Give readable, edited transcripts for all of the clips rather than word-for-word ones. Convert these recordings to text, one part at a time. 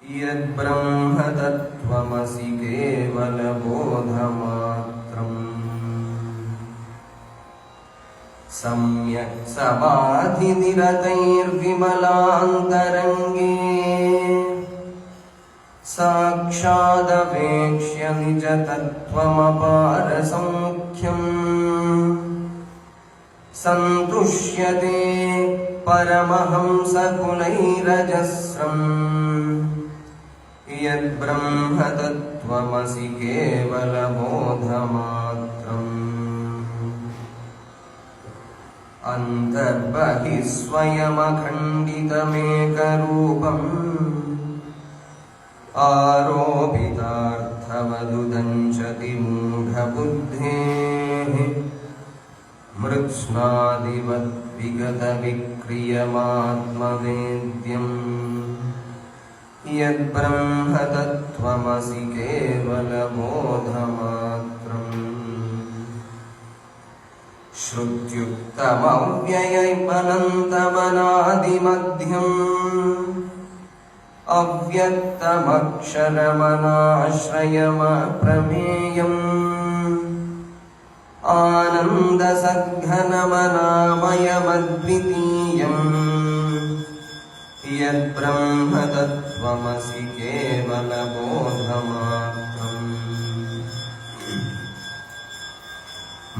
यद्ब्रह्म तत्त्वमसि केवलबोधमात्रम् सम्यक् समाधिनिरतैर्विमलान्तरङ्गे साक्षादवेक्ष्य निजतत्त्वमपारसंख्यम् सन्तुष्यते परमहंसकुलैरजस्रम् यद्ब्रह्म तत्त्वमसि केवलबोधमात्रम् अन्तर्बहिः स्वयमखण्डितमेकरूपम् आरोपितार्थवदुदञ्चति मूढबुद्धेः मृत्स्नादिवद्विगतविक्रियमात्मवेद्यम् यद्ब्रह्म तत्त्वमसि केवलबोधमात्रम् श्रुत्युक्तमव्ययैमनन्तमनादिमध्यम् अव्यक्तमक्षरमनाश्रयमप्रमेयम् आनन्दसद्घनमनामयमद्वितीयम् यद्ब्रह्म तत्त्वमसि केवलबोधमात्रम्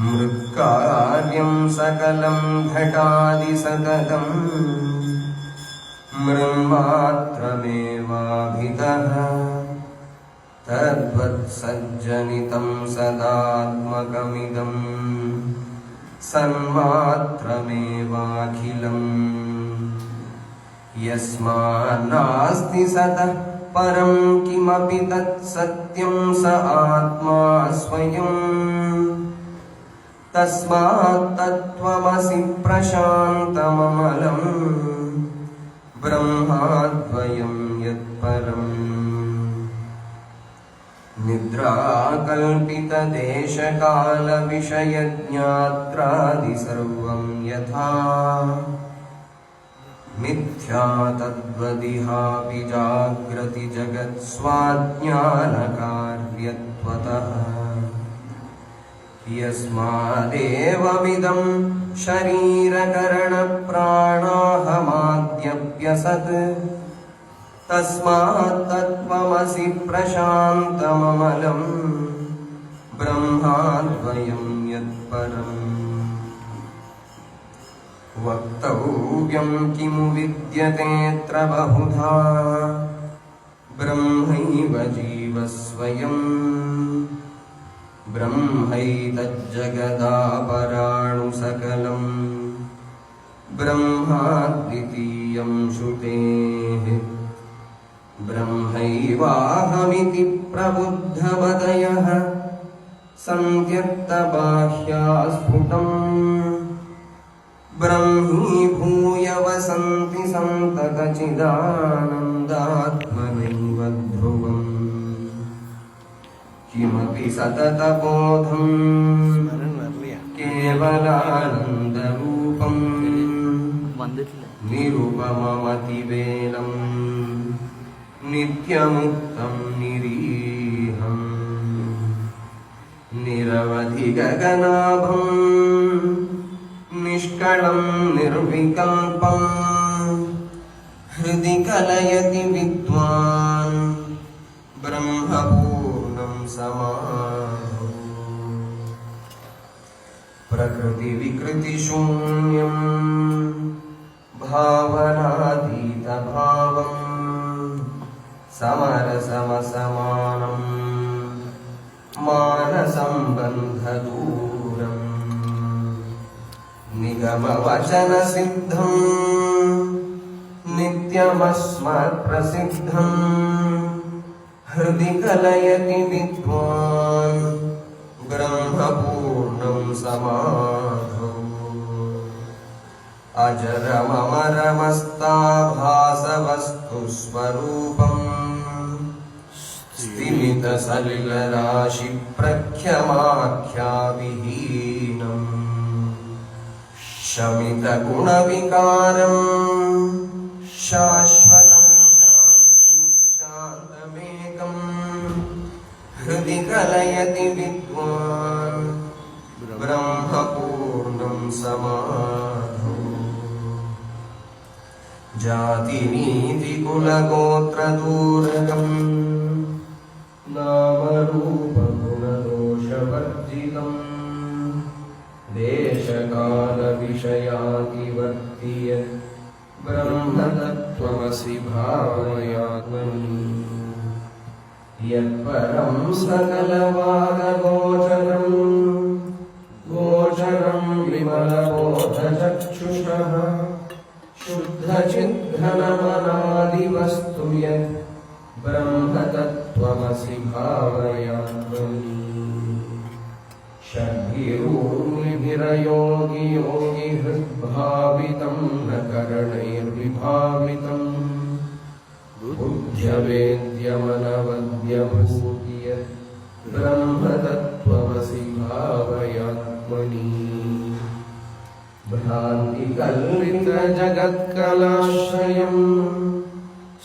मृक्कार्यं सकलं घटादिसततम् मृन्मात्रमेवाभितः तद्वत्सज्जनितं सदात्मकमिदं सन्मात्रमेवाखिलम् यस्मान्नास्ति सतः परं किमपि तत्सत्यं स आत्मा स्वयम् तस्मात् तत्त्वमसि प्रशान्तममलम् ब्रह्माद्वयं यत्परम् निद्राकल्पितदेशकालविषयज्ञात्रादि सर्वं यथा मिथ्या तद्वदिहापि जाग्रति जगत्स्वाज्ञानकार्यत्वतः यस्मादेवमिदं शरीरकरणप्राणाहमाद्यप्यसत् तस्मात् तत्त्वमसि प्रशान्तममलम् ब्रह्माद्वयं यत्परम् वक्तव्यं किमु विद्यतेऽत्र बहुधा ब्रह्मैव जीवस्वयम् ब्रह्मैतज्जगदापराणु सकलम् ब्रह्माद्वितीयं श्रुतेः ब्रह्मैवाहमिति प्रबुद्धमतयः सन्त्यक्तबाह्या स्फुटम् ब्रह्मीभूय वसन्ति सन्ततचिदानन्दात्मनैव ध्रुवम् किमपि सततबोधम् केवलानन्दरूपम् निरुपममतिवेलम् नित्यमुक्तं निरीहम् निरवधिगगनाभम् निष्कलं निर्विकल्पम् हृदि कलयति विद्वान् ब्रह्मपूर्णं समाधौ प्रकृतिविकृतिशून्यम् भावनातीतभावम् समरसमसमानम् मानसम्बन्धदूरम् निगमवचनसिद्धम् नित्यमस्मत्प्रसिद्धम् हृदि कलयति विद्वान् ब्रह्मपूर्णं समाधौ अजरममरमस्ताभासवस्तुस्वरूपम् स्थिमितसलिलराशिप्रख्यमाख्याविहीनम् शमितगुणविकारम् शाश्वतं शान्तिं शान्तमेकम् हृदि कलयति विद्वान् ब्रह्मपूर्णं समाधौ जातिनीतिकुलगोत्रदूरकम् नामरूपगुणदोषवर्जितम् देशकालविषयातिवर्ति यत् ब्रह्मतत्त्वमसि भावयात्मनि यत्परं सकलवादगोचरं गोचरं विमलबोधचक्षुषः शुद्धचिद्घनमनादिवस्तु यत् ब्रह्मतत्त्वमसि भावयात्मनि षड्भिरूर्मिभिरयोगि योगिहृद्भावितं न करणैर्विभावितं बुद्ध्यवेद्यमनवद्यमस्ति यत् ब्रह्मतत्त्वमसि भावयात्मनि भ्रान्तिकल्पितजगत्कलाश्रयम्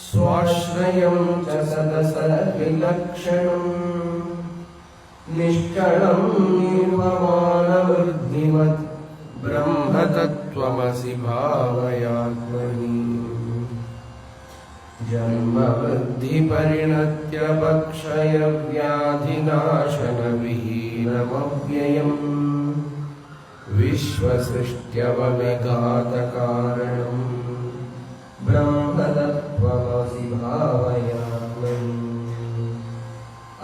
स्वाश्रयं च सदसद्विलक्षणम् निष्कलं निर्ममानवृद्धिमत् ब्रह्मतत्त्वमसि भावयात्मनि जन्मवृद्धिपरिणत्यपक्षयव्याधिनाशनविहीनमव्ययम् विश्वसृष्ट्यवमेघातकारणम् ब्रह्मतत्त्वमसि भावयात्मनि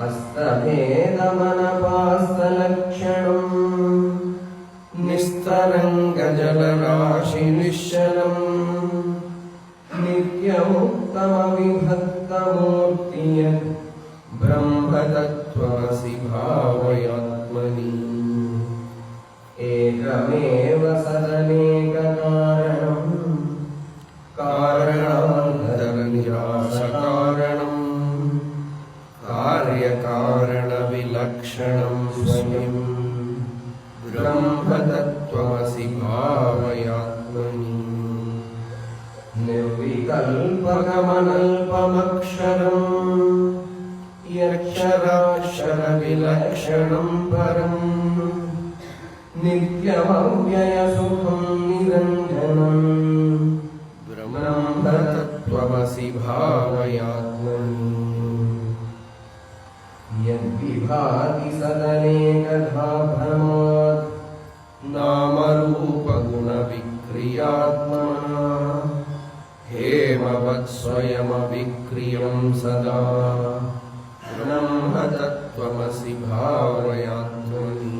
अस्तभेदमनपास्तलक्षणम् निस्तरङ्गजलराशिनिश्चलम् नित्यमुक्तमविभक्तमूर्ति यत् ब्रह्मतत्त्वमसि भावयात्मनि एकमेव सदनेककारणम् कारणान्तरनिरासकारणम् कार्यकारणविलक्षणं स्वयं ब्रह्मतत्त्वमसि भावयात्मनि निर्विकल्पकमनल्पमक्षरम् यक्षराक्षरविलक्षणं परम् नित्यमव्ययसुखं निरञ्जनम् ब्रह्मतत्त्वमसि भावयात्मनि यद्विभाति सदनेकधा भ्रमात् नामरूपगुणविक्रियात्मना हेमवत्स्वयमविक्रियं सदा ब्रह्मतत्त्वमसि भावयात्मनि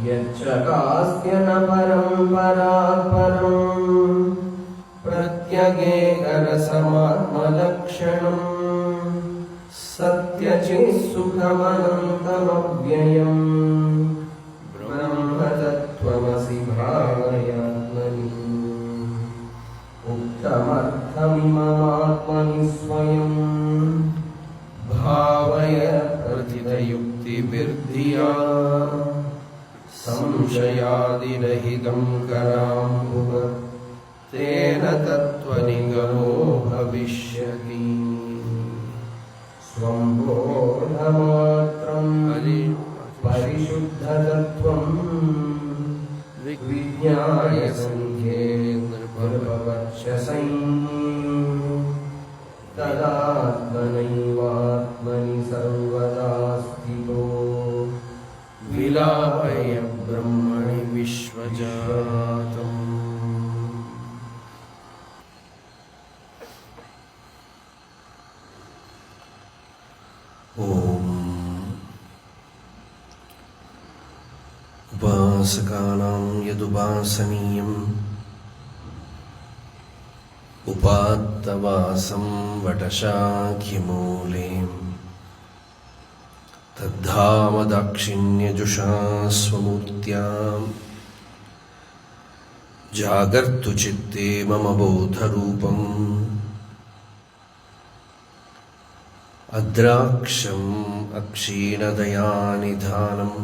यच्चकास्त्य न परं परात् परम् प्रत्यगेकरसमात्मलक्षणम् सत्यचित्सुखमनन्तमव्ययम् ब्रह्मतत्त्वमसि भावयात्मनि उक्तमर्थमिममात्मनि स्वयं भावय प्रतितयुक्तिभिर्धिया संशयादिरहितं कराम्बुवत् तेन तत्त्वनिगमो भविष्यति स्वं बोधमात्रं परिशुद्धतत्त्वं विज्ञाय सङ्ख्ये नृपवक्षसं तदात्मनैवात्मनि सर्वदा स्थितो विलापय ब्रह्मणि विश्वजातम् उपासकानां यदुपासनीयम् उपात्तवासं वटशाखिमूले तद्धाम दाक्षिण्यजुषा स्वमूर्त्याम् जागर्तु चित्ते मम बोधरूपम् अद्राक्षम् अक्षीणदयानिधानम्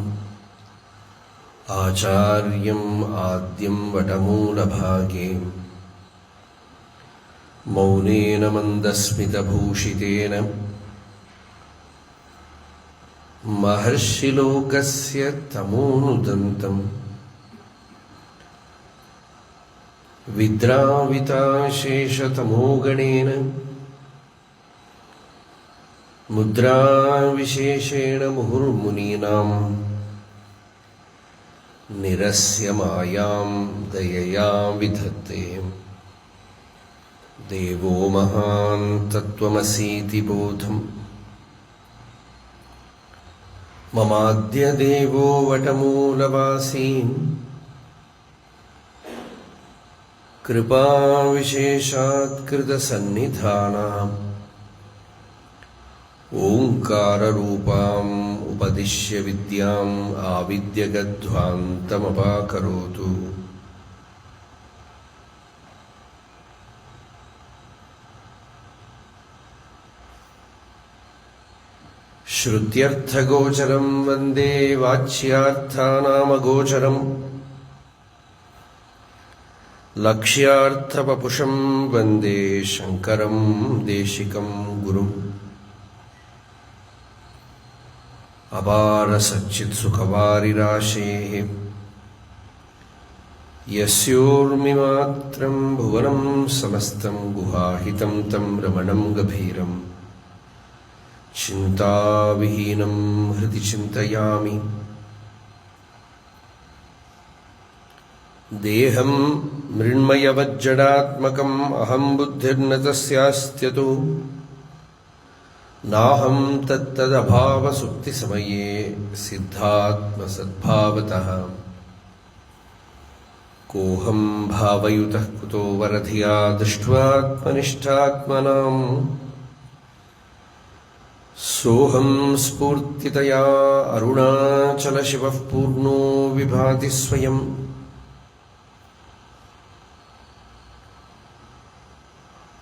आचार्यम् आद्यं वटमूलभागे मौनेन मन्दस्मितभूषितेन महर्षिलोकस्य तमोनुदन्तम् विद्राविताशेषतमोगणेन मुद्राविशेषेण मुहुर्मुनीनाम् निरस्य मायां दयया विधत्ते देवो महान् तत्त्वमसीति बोधम् ममाद्य देवो वटमूलवासी कृपाविशेषात्कृतसन्निधानाम् ओङ्काररूपाम् उपदिश्य विद्याम् आविद्यगध्वान्तमपाकरोतु। श्रुत्यर्थगोचरम् वन्दे वाच्यार्थानामगोचरम् लक्ष्यार्थवपुषं वन्दे शङ्करं देशिकं गुरुम्। अपारसच्चित्सुखवारिराशेः यस्योर्मिमात्रं भुवनं समस्तं गुहाहितं तं रमणं गभीरं चिन्ताविहीनं हृदि चिन्तयामि। देहं मृण्मयवज्जडात्मकम् अहं बुद्धिर्न तस्यास्त्यतो नाहं तत्तदभावसुप्तिसमये सिद्धात्मसद्भावतः। कोऽहं भावयुतः कुतो वरधिया दृष्ट्वात्मनिष्ठात्मनाम् सोऽहं स्फूर्तितया अरुणाचलशिवः पूर्णो विभाति स्वयम्।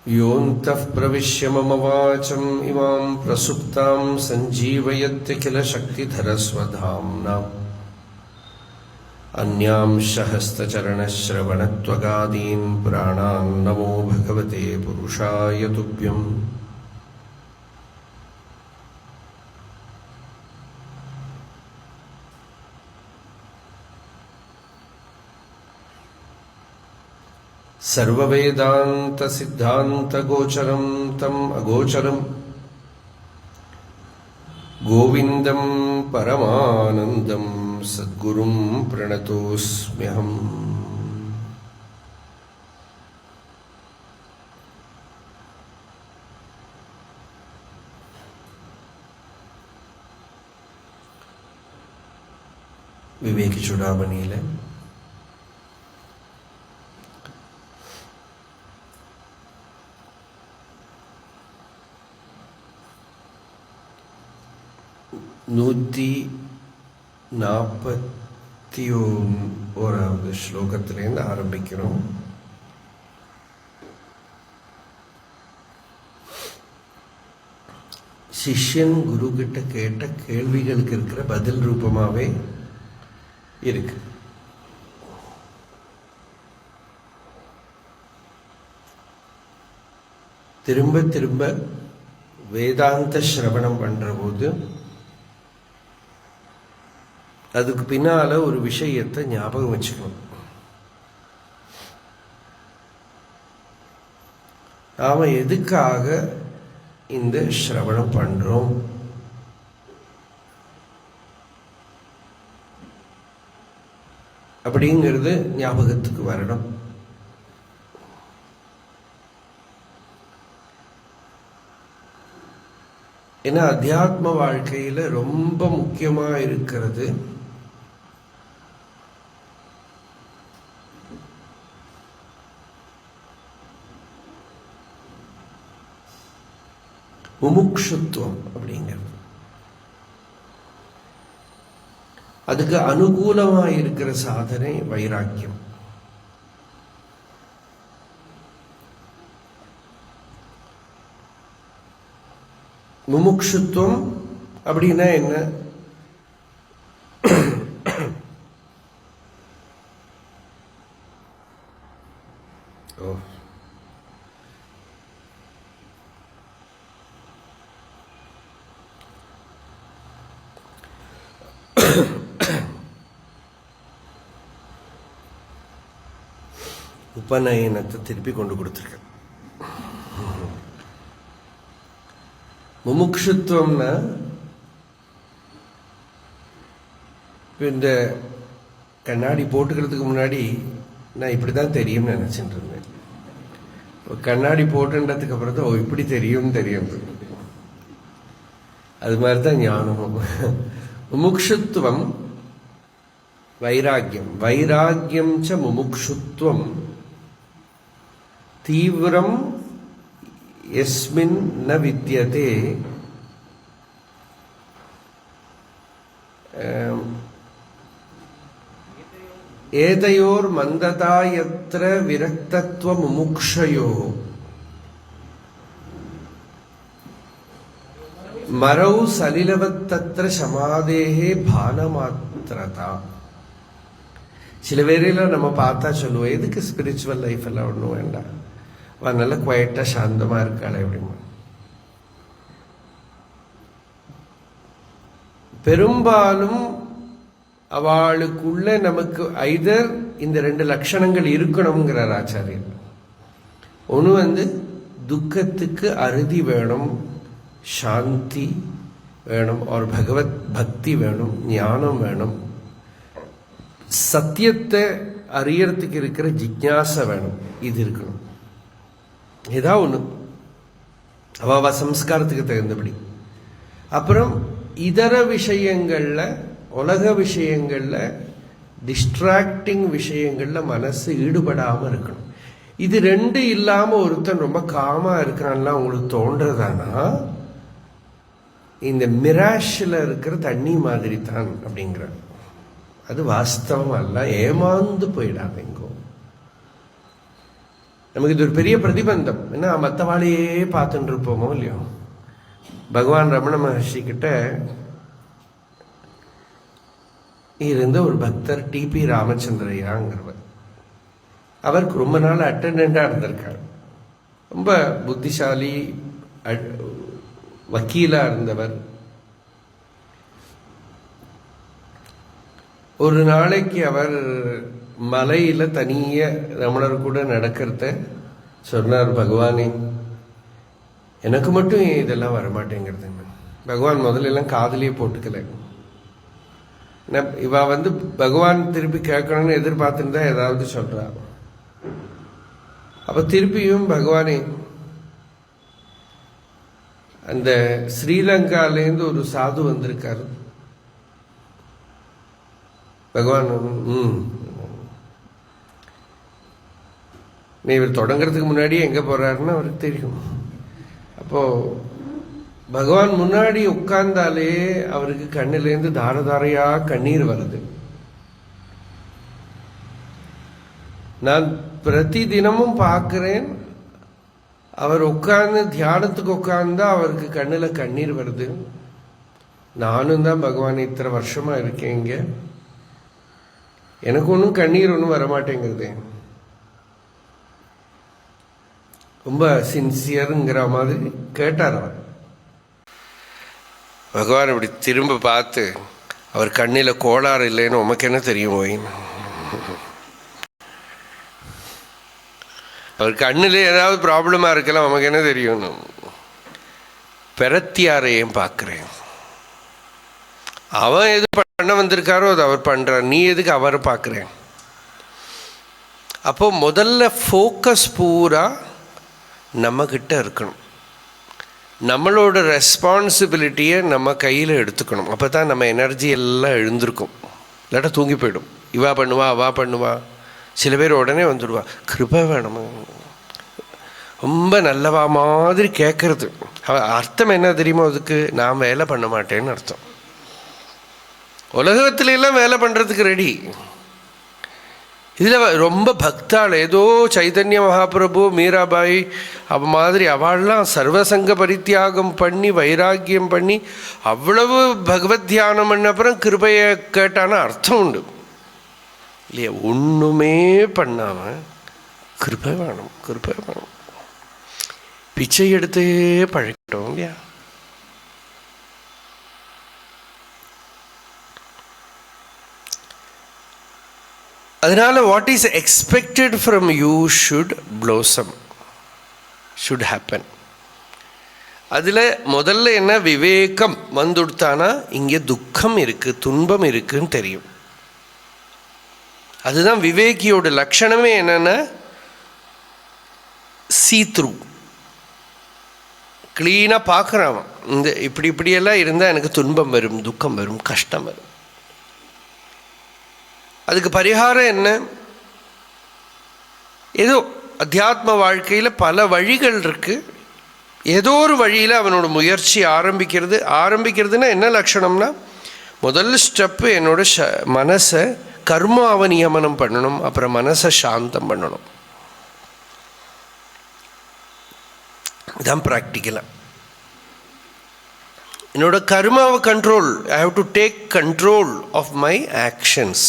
योऽन्तः प्रविश्य मम वाचम् इमां प्रसुप्तां सञ्जीवयत्यखिलशक्तिधरस्वधाम्ना अन्यांश हस्तचरणश्रवणत्वगादीन् प्राणान् नमो भगवते पुरुषाय तुभ्यम्। सर्ववेदान्तसिद्धान्तगोचरं तम् अगोचरं गोविन्दं परमानन्दं सद्गुरुं प्रणतोऽस्म्यहम्। विवेकी चूडामणिயிலே நூற்றி 41வது ஸ்லோகத்திலேருந்து ஆரம்பிக்கிறோம். சிஷ்யன் குரு கிட்ட கேட்ட கேள்விகளுக்கு இருக்கிற பதில் ரூபமாவே இருக்கு. திரும்ப திரும்ப வேதாந்த சிரவணம் பண்ற போது அதுக்கு பின்னால ஒரு விஷயத்தை ஞாபகம் வச்சுக்கணும். நாம எதுக்காக இந்த சிரவணம் பண்றோம், அப்படிங்கிறது ஞாபகத்துக்கு வரணும். ஏன்னா அத்தியாத்ம வாழ்க்கையில ரொம்ப முக்கியமா இருக்கிறது முமுக்ஷுத்துவம் அப்படிங்கிறது. அதுக்கு அனுகூலமா இருக்கிற சாதனை வைராக்கியம். முமுக்ஷுத்துவம் அப்படின்னா என்ன? உபநயனத்தை திருப்பி கொண்டு கொடுத்துருக்க. முமுக்ஷுத்துவம்னா இந்த கண்ணாடி போட்டுக்கிறதுக்கு முன்னாடி நான் இப்படி தான் தெரியும்னு நினச்சிட்டு இருந்தேன். கண்ணாடி போட்டுன்றதுக்கு அப்புறம் தான் இப்படி தெரியும். அது மாதிரி தான் ஞானமும். முமுக்ஷுத்துவம் வைராக்கியம், வைராக்கியம் ச முமுக்ஷுத்துவம் தீவிரம் யஸ்மின் ந வித்யதே ஏதையோர் மந்ததா யத்ர விரக்தத்வ முமுக்ஷயோ மரௌ சலிலவத் தத்ர சமாதேஹே பானமாத்திரதா. சில பேரெல்லாம் நம்ம பார்த்தா சொல்லுவோம், எதுக்கு ஸ்பிரிச்சுவல் லைஃப் எல்லாம் ஒன்றும் வேண்டாம், அவன் நல்லா குவைட்டா சாந்தமா இருக்காளே அப்படிமா. பெரும்பாலும் அவளுக்குள்ள நமக்கு ஐதர் இந்த 2 லட்சணங்கள் இருக்கணுங்கிறார் ஆச்சாரியர். ஒன்று துக்கத்துக்கு அறுதி வேணும், சாந்தி வேணும், ஒரு பகவத் பக்தி வேணும், ஞானம் வேணும், சத்தியத்தை அறியறதுக்கு இருக்கிற ஜிக்ஞாசை வேணும். இது இருக்கணும். ஏதாவது ஒன்று அவ சம்ஸ்காரத்துக்கு தகுந்தபடி. அப்புறம் இதர விஷயங்கள்ல, உலக விஷயங்கள்ல, டிஸ்ட்ராக்டிங் விஷயங்கள்ல மனசு ஈடுபடாம இருக்கணும். இது 2 இல்லாம ஒருத்தன் ரொம்ப காமா இருக்கிறான்லாம் உங்களுக்கு தோன்றதானா, இந்த மிராஷ்ல இருக்கிற தண்ணி மாதிரி தான் அப்படிங்கிற. அது வாஸ்தவம் அல்ல. ஏமாந்து போயிடாதீங்கோ. நமக்கு இது ஒரு பெரிய பிரதிபந்தம். என்ன, மற்றவாளையே பார்த்துட்டு இருப்போமோ இல்லையோ. பகவான் ரமண மகர்ஷி கிட்ட இருந்த ஒரு பக்தர் டிபி ராமச்சந்திரையாங்கிறவர். அவருக்கு ரொம்ப நாள் அட்டெண்டா இருந்திருக்கார். ரொம்ப புத்திசாலி, வக்கீலா இருந்தவர். ஒரு நாளைக்கு அவர் மலையில தனிய ரமணர் கூட நடக்கிறத சொன்னார். பகவானே, எனக்கு மட்டும் இதெல்லாம் வரமாட்டேங்கிறது. பகவான் முதல்ல எல்லாம் காதலியே போட்டுக்கல. இவ பகவான் திருப்பி கேட்கணும்னு எதிர்பார்த்துருந்தா ஏதாவது சொல்றா. அப்ப திருப்பியும் பகவானே, அந்த ஸ்ரீலங்காலேருந்து ஒரு சாது வந்திருக்காரு. பகவான் நீ இவர் தொடங்கிறதுக்கு முன்னாடியே எங்க போறாருன்னு அவருக்கு தெரியும். அப்போ பகவான் முன்னாடி உட்கார்ந்தாலே அவருக்கு கண்ணிலேருந்து தாரதாரையா கண்ணீர் வருது. நான் பிரதி தினமும் பார்க்கிறேன், அவர் உட்கார்ந்து தியானத்துக்கு உட்கார்ந்தா அவருக்கு கண்ணுல கண்ணீர் வருது. நானும் தான் பகவான் இத்தனை வருஷமா இருக்கேன் இங்க, எனக்கு ஒன்றும் கண்ணீர் ஒன்றும் வரமாட்டேங்கிறது. ரொம்ப சின்சியருங்கிற மாதிரி கேட்டார் அவர். பகவான் இப்படி திரும்ப பார்த்து, அவர் கண்ணில கோளாறு இல்லைன்னு உமக்கு என்ன தெரியும் ஓயின்? அவர் கண்ணில் ஏதாவது ப்ராப்ளமா இருக்கலாம், நமக்கு என்ன தெரியும்? பெரத்தியாரையும் பார்க்கிறேன், அவன் எது பண்ண வந்திருக்காரோ அது அவர் பண்றார், நீ எதுக்கு அவரை பார்க்கிறேன்? அப்போ முதல்ல ஃபோக்கஸ் பூரா நம்ம கிட்ட இருக்கணும். நம்மளோட ரெஸ்பான்சிபிலிட்டியை நம்ம கையில் எடுத்துக்கணும். அப்போ தான் நம்ம எனர்ஜி எல்லாம் எழுந்திருக்கும். இல்லாட்டா தூங்கி போயிடும். இவா பண்ணுவா, அவா பண்ணுவா. சில பேர் உடனே வந்துடுவா, கிருபை வேணுமா, ரொம்ப நல்லவா மாதிரி கேட்கறது. அர்த்தம் என்ன தெரியுமோ? அதுக்கு நான் வேலை பண்ண மாட்டேன்னு அர்த்தம். உலகத்துல எல்லாம் வேலை பண்றதுக்கு ரெடி. இதில் ரொம்ப பக்தாள், ஏதோ சைதன்ய மகாபிரபு, மீராபாய் அவ மாதிரி அவள்லாம் சர்வசங்க பரித்தியாகம் பண்ணி வைராக்கியம் பண்ணி அவ்வளவு பகவத் தியானம் பண்ண அப்புறம் கிருபையை கேட்டான அர்த்தம் உண்டு இல்லையா? ஒன்றுமே பண்ணாம கிருபை வேணும், கிருபை வேணும், பிச்சை எடுத்தே பழகிட்டோம் இல்லையா? அதனால் what is expected from you should blossom, should happen. அதில் முதல்ல என்ன, விவேகம் வந்துடுத்தானா இங்கே துக்கம் இருக்குது, துன்பம் இருக்குதுன்னு தெரியும். அதுதான் விவேகியோட லட்சணமே. என்னென்னா சீத்ரூ, க்ளீனாக பார்க்குறான். இந்த இப்படியெல்லாம் இருந்தால் எனக்கு துன்பம் வரும், துக்கம் வரும், கஷ்டம் வரும். அதுக்கு பரிகாரம் என்ன? ஏதோ அத்தியாத்ம வாழ்க்கையில் பல வழிகள் இருக்குது. ஏதோ ஒரு வழியில் அவனோட முயற்சி ஆரம்பிக்கிறதுனா என்ன லட்சணம்னா, முதல் ஸ்டெப்பு என்னோட மனசை கர்மாவை நியமனம் பண்ணணும், அப்புறம் மனசை சாந்தம் பண்ணணும். இதுதான் ப்ராக்டிக்கலாக. என்னோட கர்மாவை control, I have to take control of my actions.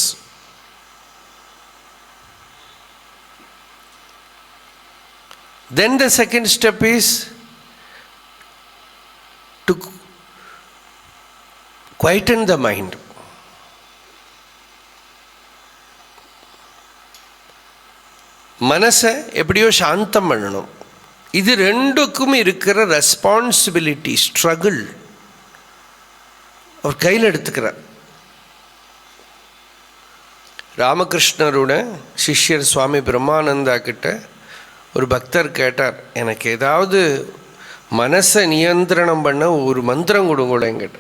Then the second step is to quieten the mind. மனசை எப்படியோ சாந்தம் பண்ணணும். இது ரெண்டுக்கும் இருக்கிற ரெஸ்பான்சிபிலிட்டி, ஸ்ட்ரகிள் அவர் கையில் எடுத்துக்கிறார். ராமகிருஷ்ணரோட சிஷ்யர் சுவாமி பிரம்மானந்தா கிட்ட ஒரு பக்தர் கேட்டார், எனக்கு ஏதாவது மனசை நியந்திரணம் பண்ண ஒரு மந்திரம் கொடுங்களேங்கிட்ட.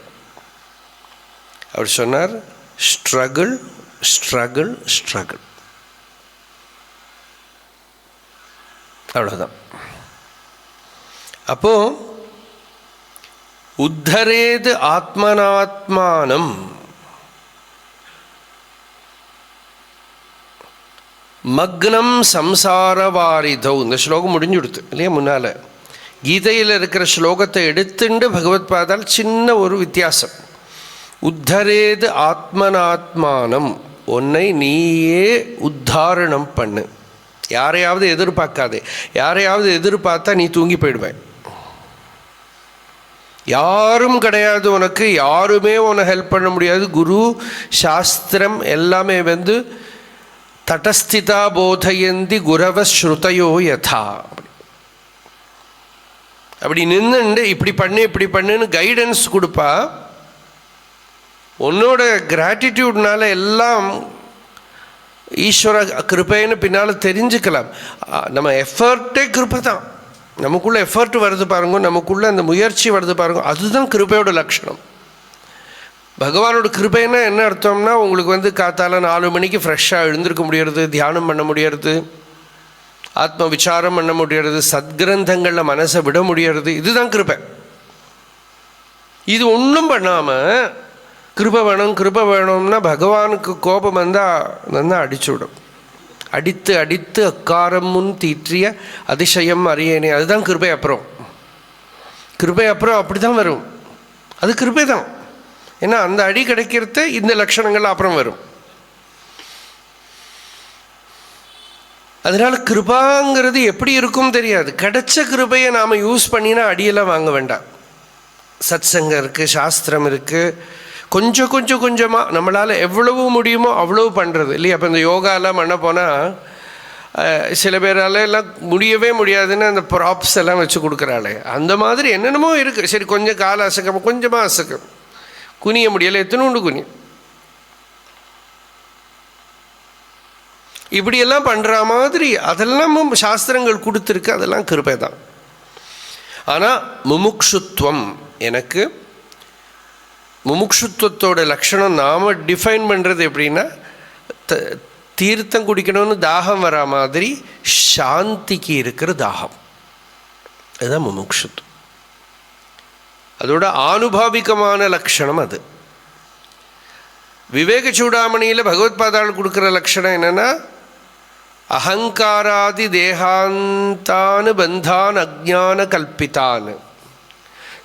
அவர் சொன்னார், ஸ்ட்ரகிள் ஸ்ட்ரகிள் ஸ்ட்ரகிள். அவ்வளோதான். அப்போ உத்தரேது ஆத்மனாத்மானம் மக்னம் சம்சாரவாரிதௌ. இந்த ஸ்லோகம் முடிஞ்சுடுத்து இல்லையா? முன்னால் கீதையில் இருக்கிற ஸ்லோகத்தை எடுத்துண்டு பகவத் பாதால் சின்ன ஒரு வித்தியாசம். உத்தரேது ஆத்மனாத்மானம், உன்னை நீயே உத்தாரணம் பண்ணு. யாரையாவது எதிர்பார்க்காதே. யாரையாவது எதிர்பார்த்தா நீ தூங்கி போயிடுவேன். யாரும் கிடையாது உனக்கு, யாருமே உன்னை ஹெல்ப் பண்ண முடியாது. குரு சாஸ்திரம் எல்லாமே தடஸ்திதா போதயந்தி குரவ ஸ்ருதயோ யதா. அப்படி நின்றுண்டு இப்படி பண்ணுன்னு கைடன்ஸ் கொடுப்பா. உன்னோட கிராட்டிடியூட்னால எல்லாம் ஈஸ்வர கிருப்பைன்னு பின்னால் தெரிஞ்சுக்கலாம். நம்ம எஃபர்ட்டே கிருப்பை தான். நமக்குள்ளே எஃபர்ட் வருது பாருங்க, நமக்குள்ளே அந்த முயற்சி வருது பாருங்க, அதுதான் கிருப்பையோட லட்சணம். பகவானோட கிருபைன்னா என்ன அர்த்தம்னா, உங்களுக்கு காத்தால 4 மணிக்கு ஃப்ரெஷ்ஷாக எழுந்திருக்க முடியறது, தியானம் பண்ண முடியறது, ஆத்ம விசாரம் பண்ண முடியறது, சத்கிரந்தங்களில் மனசை விட முடியறது, இதுதான் கிருபை. இது ஒன்றும் பண்ணாமல் கிருபை வேணும்னா பகவானுக்கு கோபம் வந்தால் நல்லா அடிச்சு விடும். அடித்து அடித்து அக்காரம் முன் தீற்றிய அதிசயம் அறியேனே, அதுதான் கிருபை. அப்புறம் அப்படி தான் வரும். அது கிருபை தான். ஏன்னா அந்த அடி கிடைக்கிறது இந்த லட்சணங்கள் அப்புறம் வரும். அதனால கிருபாங்கிறது எப்படி இருக்கும் தெரியாது. கிடைச்ச கிருபையை நாம் யூஸ் பண்ணினா அடியெல்லாம் வாங்க வேண்டாம். சத்சங்கம் இருக்குது, சாஸ்திரம் இருக்குது, கொஞ்சமாக நம்மளால் எவ்வளவு முடியுமோ அவ்வளவு பண்ணுறது இல்லையா? அப்போ இந்த யோகாலாம் பண்ண போனால் சில பேரால் எல்லாம் முடியவே முடியாதுன்னு அந்த ப்ராப்ஸ் எல்லாம் வச்சு கொடுக்குறாளே, அந்த மாதிரி என்னென்னமோ இருக்குது. சரி, கொஞ்சம் கால அசக்கம், கொஞ்சமாக அசக்கம், குனிய முடியலை, எத்தனோண்டு குனி, இப்படியெல்லாம் பண்ணுற மாதிரி அதெல்லாம் சாஸ்திரங்கள் கொடுத்துருக்கு. அதெல்லாம் கிருபை தான். ஆனால் முமுக்ஷுத்வம், எனக்கு முமுக்ஷுத்வத்தோட லட்சணம் நாம் டிஃபைன் பண்ணுறது எப்படின்னா, தீர்த்தம் குடிக்கணும்னு தாகம் வரா மாதிரி சாந்திக்கு இருக்கிற தாகம், அதுதான் முமுக்ஷுத்வம். அதோட ஆனுபாவிகமான லட்சணம் அது. விவேக சூடாமணியில் பகவத் பாதாள் கொடுக்குற லட்சணம் என்னென்னா, அகங்காராதி தேகாந்தானு பந்தான் அஜ்ஞான கல்பித்தான்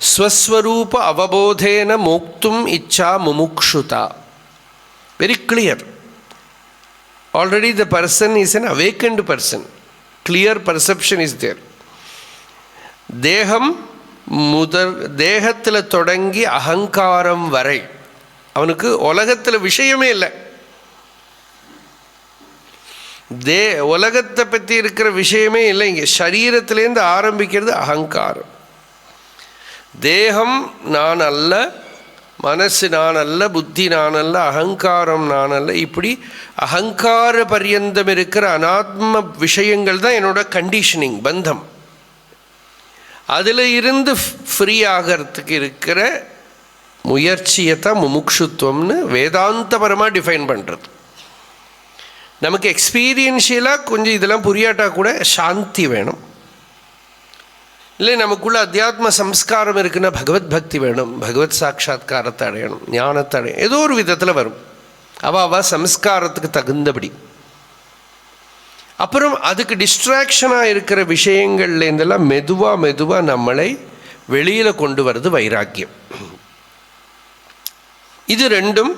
ஸ்வஸ்வரூப அவபோதேன மோக்தும் இச்சா முமுக்ஷுதா. Very clear. Already the person is an awakened person. Clear perception is there. தேகத்தில் தொடங்கி அகங்காரம் வரை அவனுக்கு உலகத்தில் விஷயமே இல்லை. உலகத்தை பற்றி இருக்கிற விஷயமே இல்லை. இங்கே சரீரத்திலேருந்து ஆரம்பிக்கிறது அகங்காரம். தேகம் நான் அல்ல, மனசு நான் அல்ல, புத்தி நான் அல்ல, அகங்காரம் நான் அல்ல. இப்படி அகங்கார பரியந்தம் இருக்கிற அனாத்ம விஷயங்கள் தான் என்னோட கண்டிஷனிங், பந்தம். அதில் இருந்து ஃப்ரீ ஆகிறதுக்கு இருக்கிற முயற்சியை தான் முமுக்ஷுத்துவம்னு வேதாந்தபரமாக டிஃபைன் பண்ணுறது. நமக்கு எக்ஸ்பீரியன்ஷியலாக கொஞ்சம் இதெல்லாம் புரியாட்டா கூட சாந்தி வேணும். இல்லை நமக்குள்ள அத்தியாத்ம சம்ஸ்காரம் இருக்குன்னா பகவத் பக்தி வேணும், பகவத் சாட்சா்காரத்தை அடையணும், ஞானத்தை அடையணும். ஏதோ ஒரு விதத்தில் வரும் அவ சம்ஸ்காரத்துக்கு தகுந்தபடி. அப்புறம் அதுக்கு டிஸ்ட்ராக்ஷனாக இருக்கிற விஷயங்கள்லேருந்தெல்லாம் மெதுவாக நம்மளை வெளியில் கொண்டு வர்றது வைராக்கியம். இது ரெண்டும்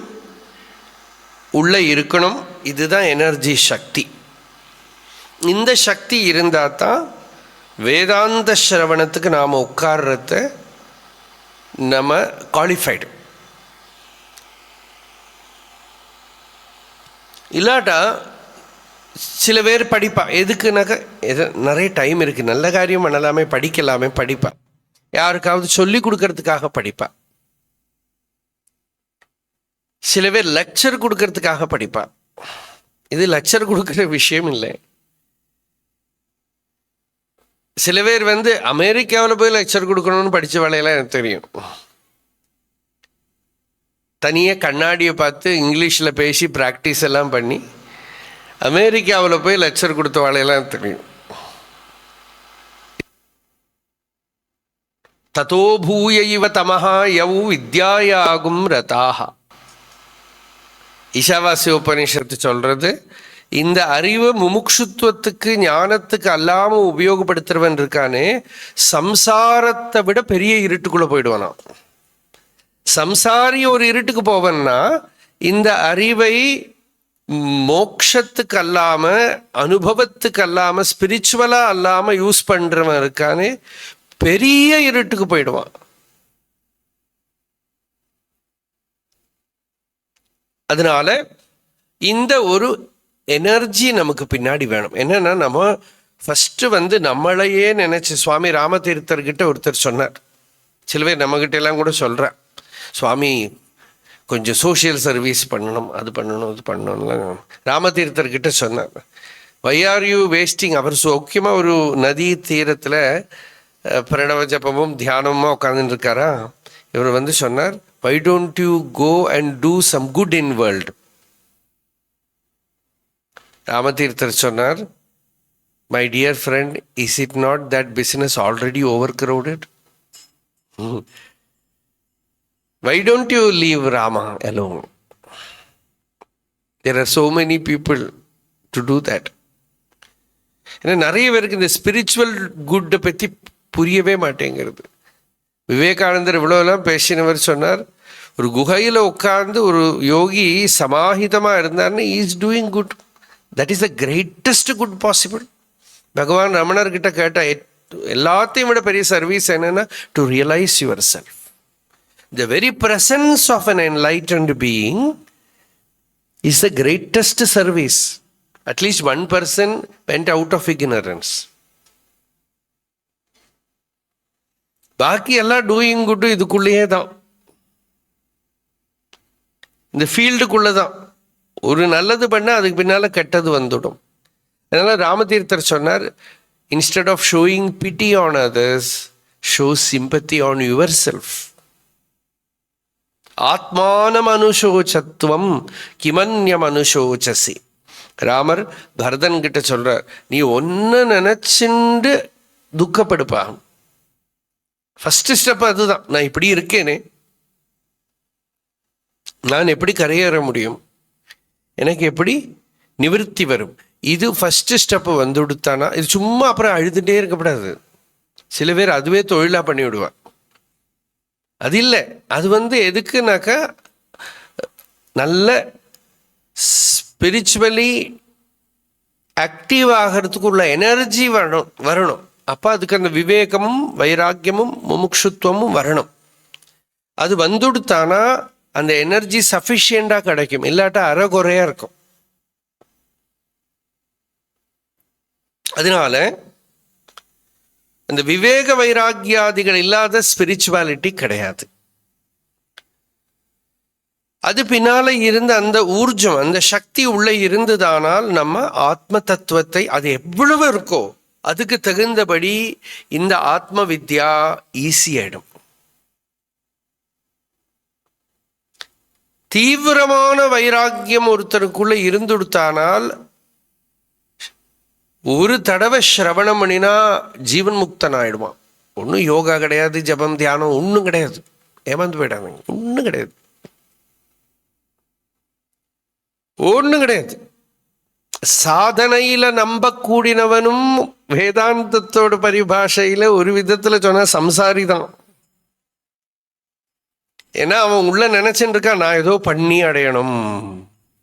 உள்ளே இருக்கணும். இதுதான் எனர்ஜி, சக்தி. இந்த சக்தி இருந்தால் தான் வேதாந்த சிரவணத்துக்கு நாம் உட்கார்றத நம்ம குவாலிஃபைடு. இல்லாட்டா சில பேர் படிப்பா, எதுக்குனாக்கா நிறைய டைம் இருக்குது, நல்ல காரியம் பண்ணலாமே, படிக்கலாமே, படிப்பா. யாருக்காவது சொல்லி கொடுக்கறதுக்காக படிப்பா. சில பேர் லெக்சர் கொடுக்கறதுக்காக படிப்பா. இது லெக்சர் கொடுக்குற விஷயம் இல்லை. சில பேர் அமெரிக்காவில் போய் லெக்சர் கொடுக்கணும்னு படித்த வேலையெல்லாம் எனக்கு தெரியும். தனியாக கண்ணாடியை பார்த்து இங்கிலீஷில் பேசி ப்ராக்டிஸ் எல்லாம் பண்ணி அமெரிக்காவில் போய் லெக்சர் கொடுத்த வேலையெல்லாம் எனக்கு தெரியும். ததோ பூய இவ தமஹா யௌ வித்யாயாகும் ரதாக. ஈஷாவாசிய உபநிஷத்து சொல்கிறது, இந்த அறிவை முமுக்ஷுத்துவத்துக்கு ஞானத்துக்கு அல்லாமல் உபயோகப்படுத்துறவன் இருக்கானே, சம்சாரத்தை விட பெரிய இருட்டுக்குள்ளே போயிடுவானா. சம்சாரி ஒரு இருட்டுக்கு போவன்னா, இந்த அறிவை மோக்ஷத்துக்கு அல்லாமல், அனுபவத்துக்கு அல்லாமல், ஸ்பிரிச்சுவலாக அல்லாமல் யூஸ் பண்ணுறவன் இருக்கானே, பெரிய இருட்டுக்கு போயிடுவான். அதனால இந்த ஒரு எனர்ஜி நமக்கு பின்னாடி வேணும். என்னன்னா, நம்ம ஃபஸ்ட்டு நம்மளையே நினச்சி, சுவாமி ராமதீர்த்தர்கிட்ட ஒருத்தர் சொன்னார், சில பேர் நம்மகிட்ட எல்லாம் கூட சொல்கிறேன், சுவாமி கொஞ்சம் சோஷியல் சர்வீஸ் பண்ணணும், அது பண்ணணும், இது பண்ணணும். ராமதீர்த்தர்கிட்ட சொன்னார், வை ஆர் யூ வேஸ்டிங். அவர் முக்கியமாக ஒரு நதி தீரத்தில் பிரணவ ஜபமும் தியானமும் உட்காந்துட்டு இருக்காரா. இவர் சொன்னார், why don't you go and do some good in world. ராமதீர்த்தர் சொன்னார், my dear friend, is it not that business already overcrowded? Why don't you leave Rama alone? There are so many people to do that. ஏன்னா நிறைய பேருக்கு இந்த spiritual குட்டை பற்றி புரியவே மாட்டேங்கிறது. விவேகானந்தர் இவ்வளோலாம் பேசினவர் சொன்னார், ஒரு குகையில் உட்கார்ந்து ஒரு யோகி சமாஹிதமாக இருந்தார்னு is doing good. That is the greatest good possible. பகவான் ரமணர்கிட்ட கேட்ட எல்லாத்தையும் விட பெரிய சர்வீஸ் என்னன்னா, to realise yourself. The very presence of an enlightened being is the greatest service. At least one person went out of ignorance. பாக்கி எல்லாம் doing good இதுக்குள்ளேயே தான், இந்த ஃபீல்டுக்குள்ளே தான். ஒரு நல்லது பண்ணால் அதுக்கு பின்னால் கெட்டது வந்துடும். அதனால் ராமதீர்த்தர் சொன்னார், instead of showing pity on others, show sympathy on yourself. ஆத்மானம் அனுஷோச்சத்துவம் கிமன்யம் அனுஷோச்சசி. ராமர் பரதன் கிட்ட சொல்றார், நீ ஒன்று நினைச்சுண்டு துக்கப்படுப்பா. ஃபர்ஸ்ட் ஸ்டெப் அதுதான். நான் இப்படி இருக்கேனே, நான் எப்படி கரையேற முடியும், எனக்கு எப்படி நிவர்த்தி வரும், இது ஃபஸ்ட்டு ஸ்டெப்பு வந்து கொடுத்தானா. இது சும்மா அப்புறம் அழுதுகிட்டே இருக்கக்கூடாது. சில பேர் அதுவே தொழிலாக பண்ணி விடுவான். அது இல்லை, அது எதுக்குனாக்கா நல்ல ஸ்பிரிச்சுவலி ஆக்டிவ் ஆகிறதுக்குள்ள எனர்ஜி வரணும். அப்போ அதுக்கு அந்த விவேகமும் வைராக்கியமும் முமுக்ஷுத்துவமும் வரணும். அது வந்துடுத்தானா அந்த எனர்ஜி சஃபிஷியண்டாக கிடைக்கும். இல்லாட்டா அறகுறையாக இருக்கும். அதனால அந்த விவேக வைராக்கியாதிகள் இல்லாத ஸ்பிரிச்சுவாலிட்டி கிடையாது. அது பின்னால இருந்த அந்த ஊர்ஜம், அந்த சக்தி உள்ள இருந்ததானால் நம்ம ஆத்ம தத்துவத்தை, அது எவ்வளவு இருக்கோ அதுக்கு தகுந்தபடி இந்த ஆத்ம வித்யா ஈஸி ஆயிடும். தீவிரமான வைராக்கியம் ஒருத்தருக்குள்ள இருந்துடுத்தானால் ஒரு தடவை சிரவணம் பண்ணினா ஜீவன் முக்தன் ஆயிடுவான். ஒன்றும் யோகா கிடையாது, ஜபம் தியானம் ஒன்றும் கிடையாது. ஏமாந்து போயிடாங்க, ஒன்றும் கிடையாது, ஒன்றும் கிடையாது. சாதனையில நம்பக்கூடியவனும் வேதாந்தத்தோட பரிபாஷையில ஒரு விதத்துல சொன்னா சம்சாரி தான். ஏன்னா அவன் உள்ள நினைச்சுட்டு இருக்கான், நான் ஏதோ பண்ணி அடையணும்.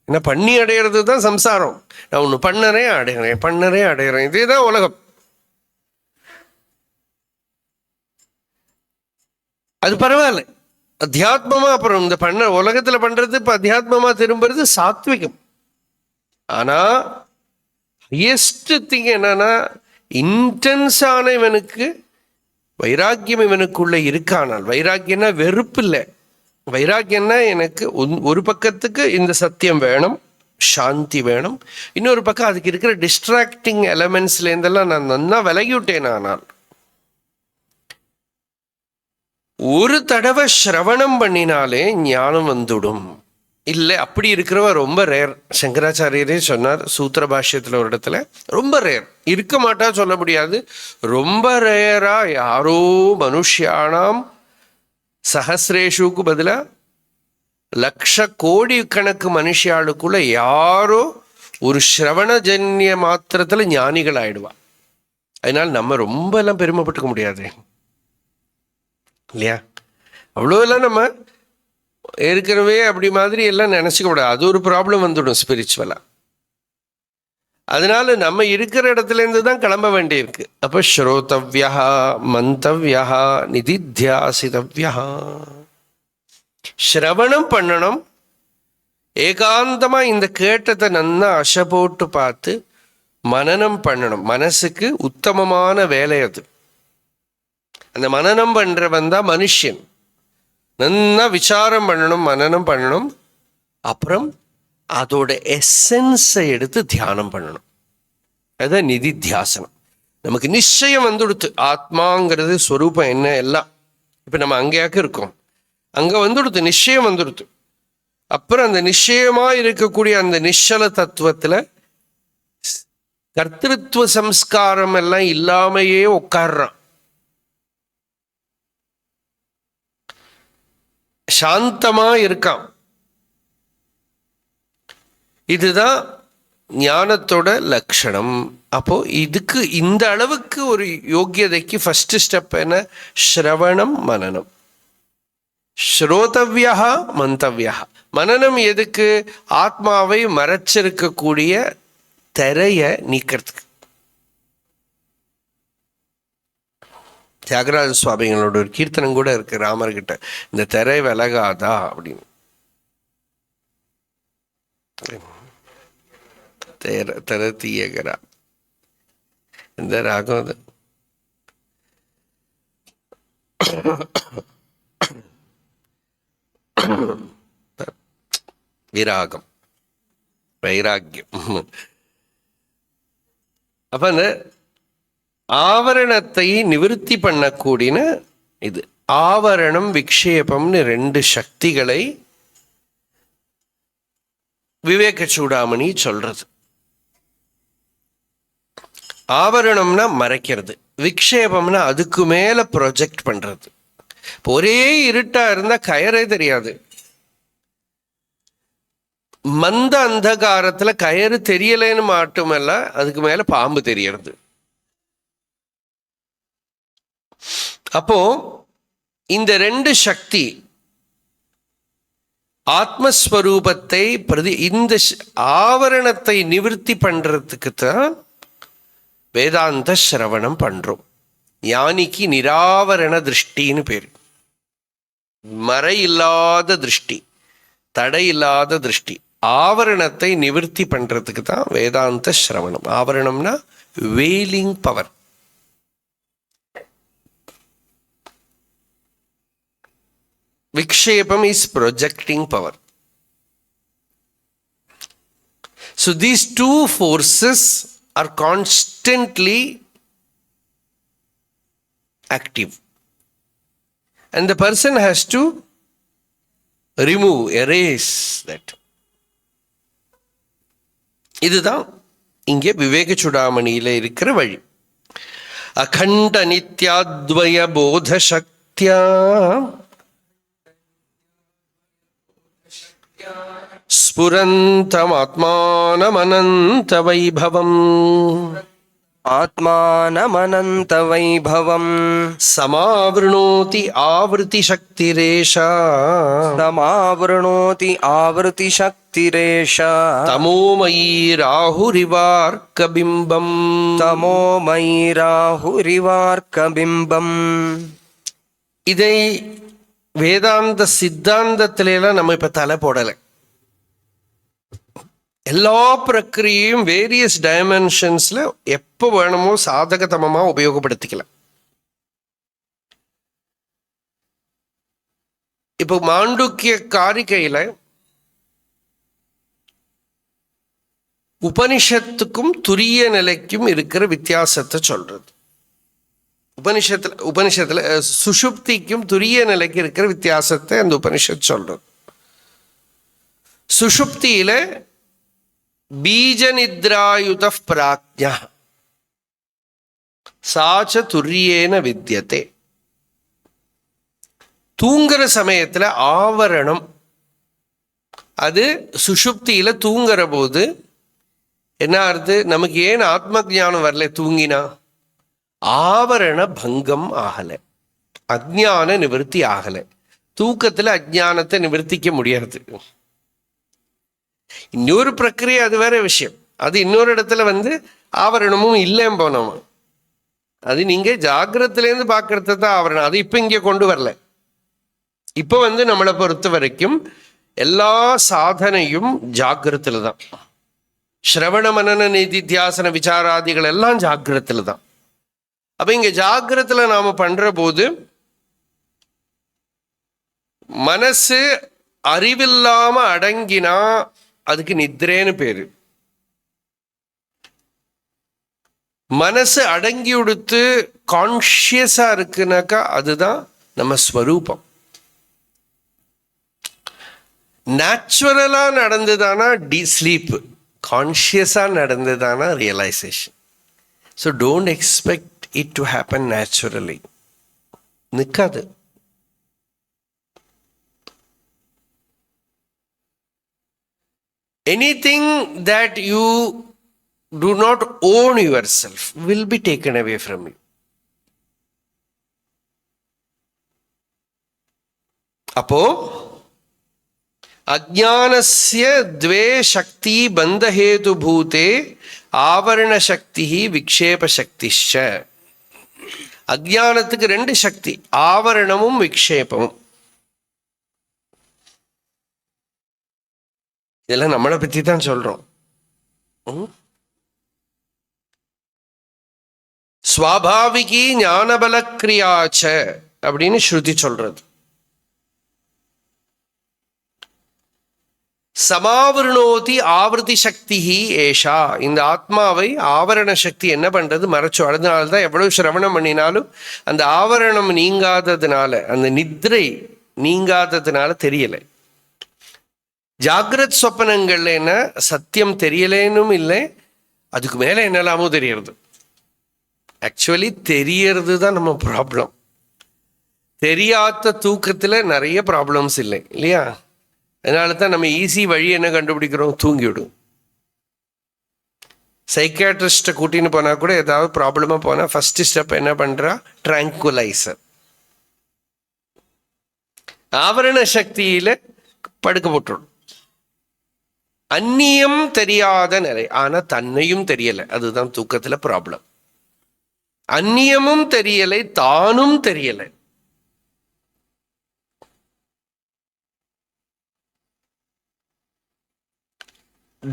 ஏன்னா பண்ணி அடையிறது தான் சம்சாரம். நான் ஒன்று பண்ணறேன் அடையிறேன், இதேதான் உலகம். அது பரவாயில்ல, அத்தியாத்மமா. அப்புறம் இந்த உலகத்துல பண்றது இப்ப அத்தியாத்மமா திரும்புறது சாத்விகம். ஆனா ஹையஸ்ட் திங் என்னன்னா, இன்டென்ஸான இவனுக்கு வைராக்கியம் இவனுக்குள்ள இருக்கானால், வைராக்கியம்னா வெறுப்பு இல்லை, வைராக்கியம்னா எனக்கு ஒரு பக்கத்துக்கு இந்த சத்தியம் வேணும், சாந்தி வேணும், இன்னொரு பக்கம் அதுக்கு இருக்கிற டிஸ்ட்ராக்டிங் எலமெண்ட்ஸ்ல இருந்தெல்லாம் நான் நல்லா விலகிவிட்டேன். ஆனால் ஒரு தடவை சிரவணம் பண்ணினாலே ஞானம் வந்துடும். இல்லை அப்படி இருக்கிறவ ரொம்ப ரேர். சங்கராச்சாரியரே சொன்னார் சூத்திர பாஷ்யத்தில் ஒரு இடத்துல, ரொம்ப ரேர், இருக்க மாட்டா சொல்ல முடியாது, ரொம்ப ரேரா யாரோ மனுஷியானாம் சஹசிரேஷுக்கு பதிலா லட்ச கோடி கணக்கு மனுஷியாளுக்குள்ள யாரோ ஒரு சிரவணஜன்ய மாத்திரத்துல ஞானிகள் ஆயிடுவா. அதனால நம்ம ரொம்ப எல்லாம் பெருமைப்பட்டுக்க முடியாது இல்லையா? அவ்வளோ எல்லாம் நம்ம ஏற்கனவே அப்படி மாதிரி எல்லாம் நினைச்சுக்க கூடாது. அது ஒரு ப்ராப்ளம் வந்துடும் ஸ்பிரிச்சுவலா. அதனால நம்ம இருக்கிற இடத்துல இருந்து தான் கிளம்ப வேண்டியிருக்கு. அப்ப ஸ்ரோதவ்யா, மந்தவ்யா, நிதித்தியாசிதவ்யா. சிரவணம் பண்ணணும், ஏகாந்தமா இந்த கேட்டதை நன்னா அசை போட்டு பார்த்து மனனம் பண்ணணும். மனசுக்கு உத்தமமான வேலை அது. அந்த மனனம் பண்றவன் தான் மனுஷன். நன்னா விசாரம் பண்ணணும், மனனம் பண்ணணும், அப்புறம் அதோட எசன்ஸை எடுத்து தியானம் பண்ணணும். அதுதான் நிதித்தியாசனம். நமக்கு நிச்சயம் வந்துடுத்து, ஆத்மாங்கிறது ஸ்வரூபம் என்ன எல்லாம். இப்போ நம்ம அங்கேயாக்க இருக்கோம், அங்கே வந்துடுத்து, நிச்சயம் வந்துடுத்து. அப்புறம் அந்த நிச்சயமா இருக்கக்கூடிய அந்த நிശ്ചல தத்துவத்தில் கர்த்திருவ சம்ஸ்காரம் எல்லாம் இல்லாமையே உட்கார்றான். சாந்தமா இருக்கான். இதுதான் ஞானத்தோட லட்சணம். அப்போ இதுக்கு இந்த அளவுக்கு ஒரு யோக்கியதைக்கு ஃபர்ஸ்ட் ஸ்டெப் என்ன? ஸ்ரவணம், மனனம். ஸ்ரோதவ்யா, மந்தவ்யா. மனனம் எதுக்கு? ஆத்மாவை மறைச்சிருக்கக்கூடிய திரைய நீக்கிறதுக்கு. தியாகராஜ சுவாமிகளோட ஒரு கீர்த்தனம் கூட இருக்கு ராமர்கிட்ட, இந்த திரை விலகாதா அப்படின்னு. தீயகரா இந்த ராகம் அது. விராகம், வைராக்கியம். அப்ப அந்த ஆவரணத்தை நிவர்த்தி பண்ணக்கூடிய இது ஆவரணம் விக்ஷேபம்னு ரெண்டு சக்திகளை விவேக சூடாமணி சொல்றது. ஆவரணம்னா மறைக்கிறது, விக்ஷேபம்னா அதுக்கு மேல ப்ரொஜெக்ட் பண்றது. ஒரே இருட்டா இருந்தா கயறே தெரியாது. மந்த அந்தகாரத்துல கயறு தெரியலன்னு மட்டுமல்ல, அதுக்கு மேல பாம்பு தெரியறது. அப்போ இந்த ரெண்டு சக்தி ஆத்மஸ்வரூபத்தை இந்த ஆவரணத்தை நிவர்த்தி பண்றதுக்கு தான் வேதாந்த சிரவணம் பண்றோம். ஞானிக்கு நிராவரண திருஷ்டின்னு பேர். மறை இல்லாத திருஷ்டி, தடை இல்லாத திருஷ்டி. ஆவரணத்தை நிவர்த்தி பண்றதுக்கு தான் வேதாந்த சிரவணம். ஆவரணம்னா வெயிலிங் பவர். விக்ஷேபம் is projecting power. So these two forces are constantly active, and the person has to erase that. இதுதான் இங்கே விவேக சுடாமணியில இருக்கிற வழி. அகண்ட நித்யாத்வய போத சக்தியா ஸ்புரந்தம் ஆத்மானமனந்த வைபவம் ஆத்மானமனந்த வைபவம் சமாவ்ருணோதி ஆவர்த்தி சக்திரேஷா சமாவ்ருணோதி ஆவர்த்தி சக்திரேஷா தமோமயி ராஹுரிவார்க்க பிம்பம் தமோமயி ராஹுரிவார்க்க பிம்பம். இதை வேதாந்த சித்தாந்தத்திலாம் நம்ம இப்ப தலை போடலை. எல்லா பிரக்கிரியையும் வேரியஸ் டைமென்ஷன்ஸ்ல எப்போ வேணுமோ சாதகதமமா உபயோகப்படுத்திக்கலாம். இப்போ மாண்டுக்கிய காரிகையில உபனிஷத்துக்கும் துரிய நிலைக்கும் இருக்கிற வித்தியாசத்தை சொல்றது. உபனிஷத்துல சுஷுப்திக்கும் துரிய நிலைக்கு இருக்கிற வித்தியாசத்தை அந்த உபனிஷத் சொல்றது. சுஷுப்தியில பீஜ நித்ராயுத பிராக்ஞா சாச்ச துரியேன வித்யதே. தூங்குற சமயத்துல ஆவரணம், அது சுஷுப்தியில தூங்குற போது என்ன ஆறுது? நமக்கு ஏன் ஆத்ம ஞானம் வரல? தூங்கினா ஆவரண பங்கம் ஆகல, அஜ்ஞான நிவர்த்தி ஆகல. தூக்கத்துல அஜ்ஞானத்தை நிவர்த்திக்க முடியாது. இன்னொரு பிரக்கிரியை, அது வேற விஷயம். அது இன்னொரு இடத்துல ஆவரணமும் இல்லைன்னு போனோம். அது நீங்க ஜாகிரத்திலேருந்து பார்க்கறது தான் ஆவரணம். அது இப்ப இங்க கொண்டு வரல. இப்ப நம்மளை பொறுத்த வரைக்கும் எல்லா சாதனையும் ஜாகிரத்துல தான். ஸ்ரவண மனன நிதித்தியாசன விசாராதிகள் எல்லாம் ஜாகிரத்துல தான். அப்ப இங்க ஜாகிரத்துல நாம பண்ற போது மனசு அறிவில்லாம அடங்கினா அதுக்கு நித்ரேன்னு பேரு. மனசு அடங்கி உடுத்து கான்ஷியஸா இருக்குனாக்கா அதுதான் நம்ம ஸ்வரூபம். நேச்சுரலா நடந்ததானா ஸ்லீப், கான்ஷியஸா நடந்ததானா realisation. So don't expect it to happen naturally. நிற்காது. Anything that you do not own yourself will be taken away from you. அப்போ அஜ்ஞானஸ்ய த்வே சக்தி பந்தஹேது பூதே ஆவரண சக்தி விக்ஷேப சக்திஷ்ச. அஜ்ஞானத்துக்கு ரெண்டு சக்தி, ஆவரணமும் விக்ஷேபமும். இதெல்லாம் நம்மளை பத்தி தான் சொல்றோம். ஸ்வாபாவிகி ஞானபல கிரியாச்ச அப்படின்னு ஸ்ருதி சொல்றது. சமாவருணோதி ஆவர்த்தி சக்தி ஏஷா. இந்த ஆத்மாவை ஆவரண சக்தி என்ன பண்றது? மறைச்சு. அதனால்தான் எவ்வளவு சிரவணம் பண்ணினாலும் அந்த ஆவரணம் நீங்காததுனால, அந்த நித்ரை நீங்காததுனால தெரியலை. ஜாகிரத் சொப்பனங்கள்ல என்ன சத்தியம் தெரியலேனும் இல்லை, அதுக்கு மேல என்னெல்லாமோ தெரியறது. ஆக்சுவலி தெரியறது தான் நம்ம ப்ராப்ளம். தெரியாத தூக்கத்துல நிறைய ப்ராப்ளம்ஸ் இல்லை இல்லையா? அதனால தான் நம்ம ஈஸி வழி என்ன கண்டுபிடிக்கிறோம்? தூங்கிவிடும். சைக்காட்ரிஸ்ட்டை கூட்டின்னு போனா கூட ஏதாவது ப்ராப்ளமா போனா ஃபர்ஸ்ட் ஸ்டெப் என்ன பண்றா? ட்ராங்குலைசர். ஆவரண சக்தியில படுக்க போட்டுடும். அந்நியம் தெரியாத நிலை, ஆனா தன்னையும் தெரியல. அதுதான் தூக்கத்துல ப்ராப்ளம். அந்நியமும் தெரியலை, தானும் தெரியலை.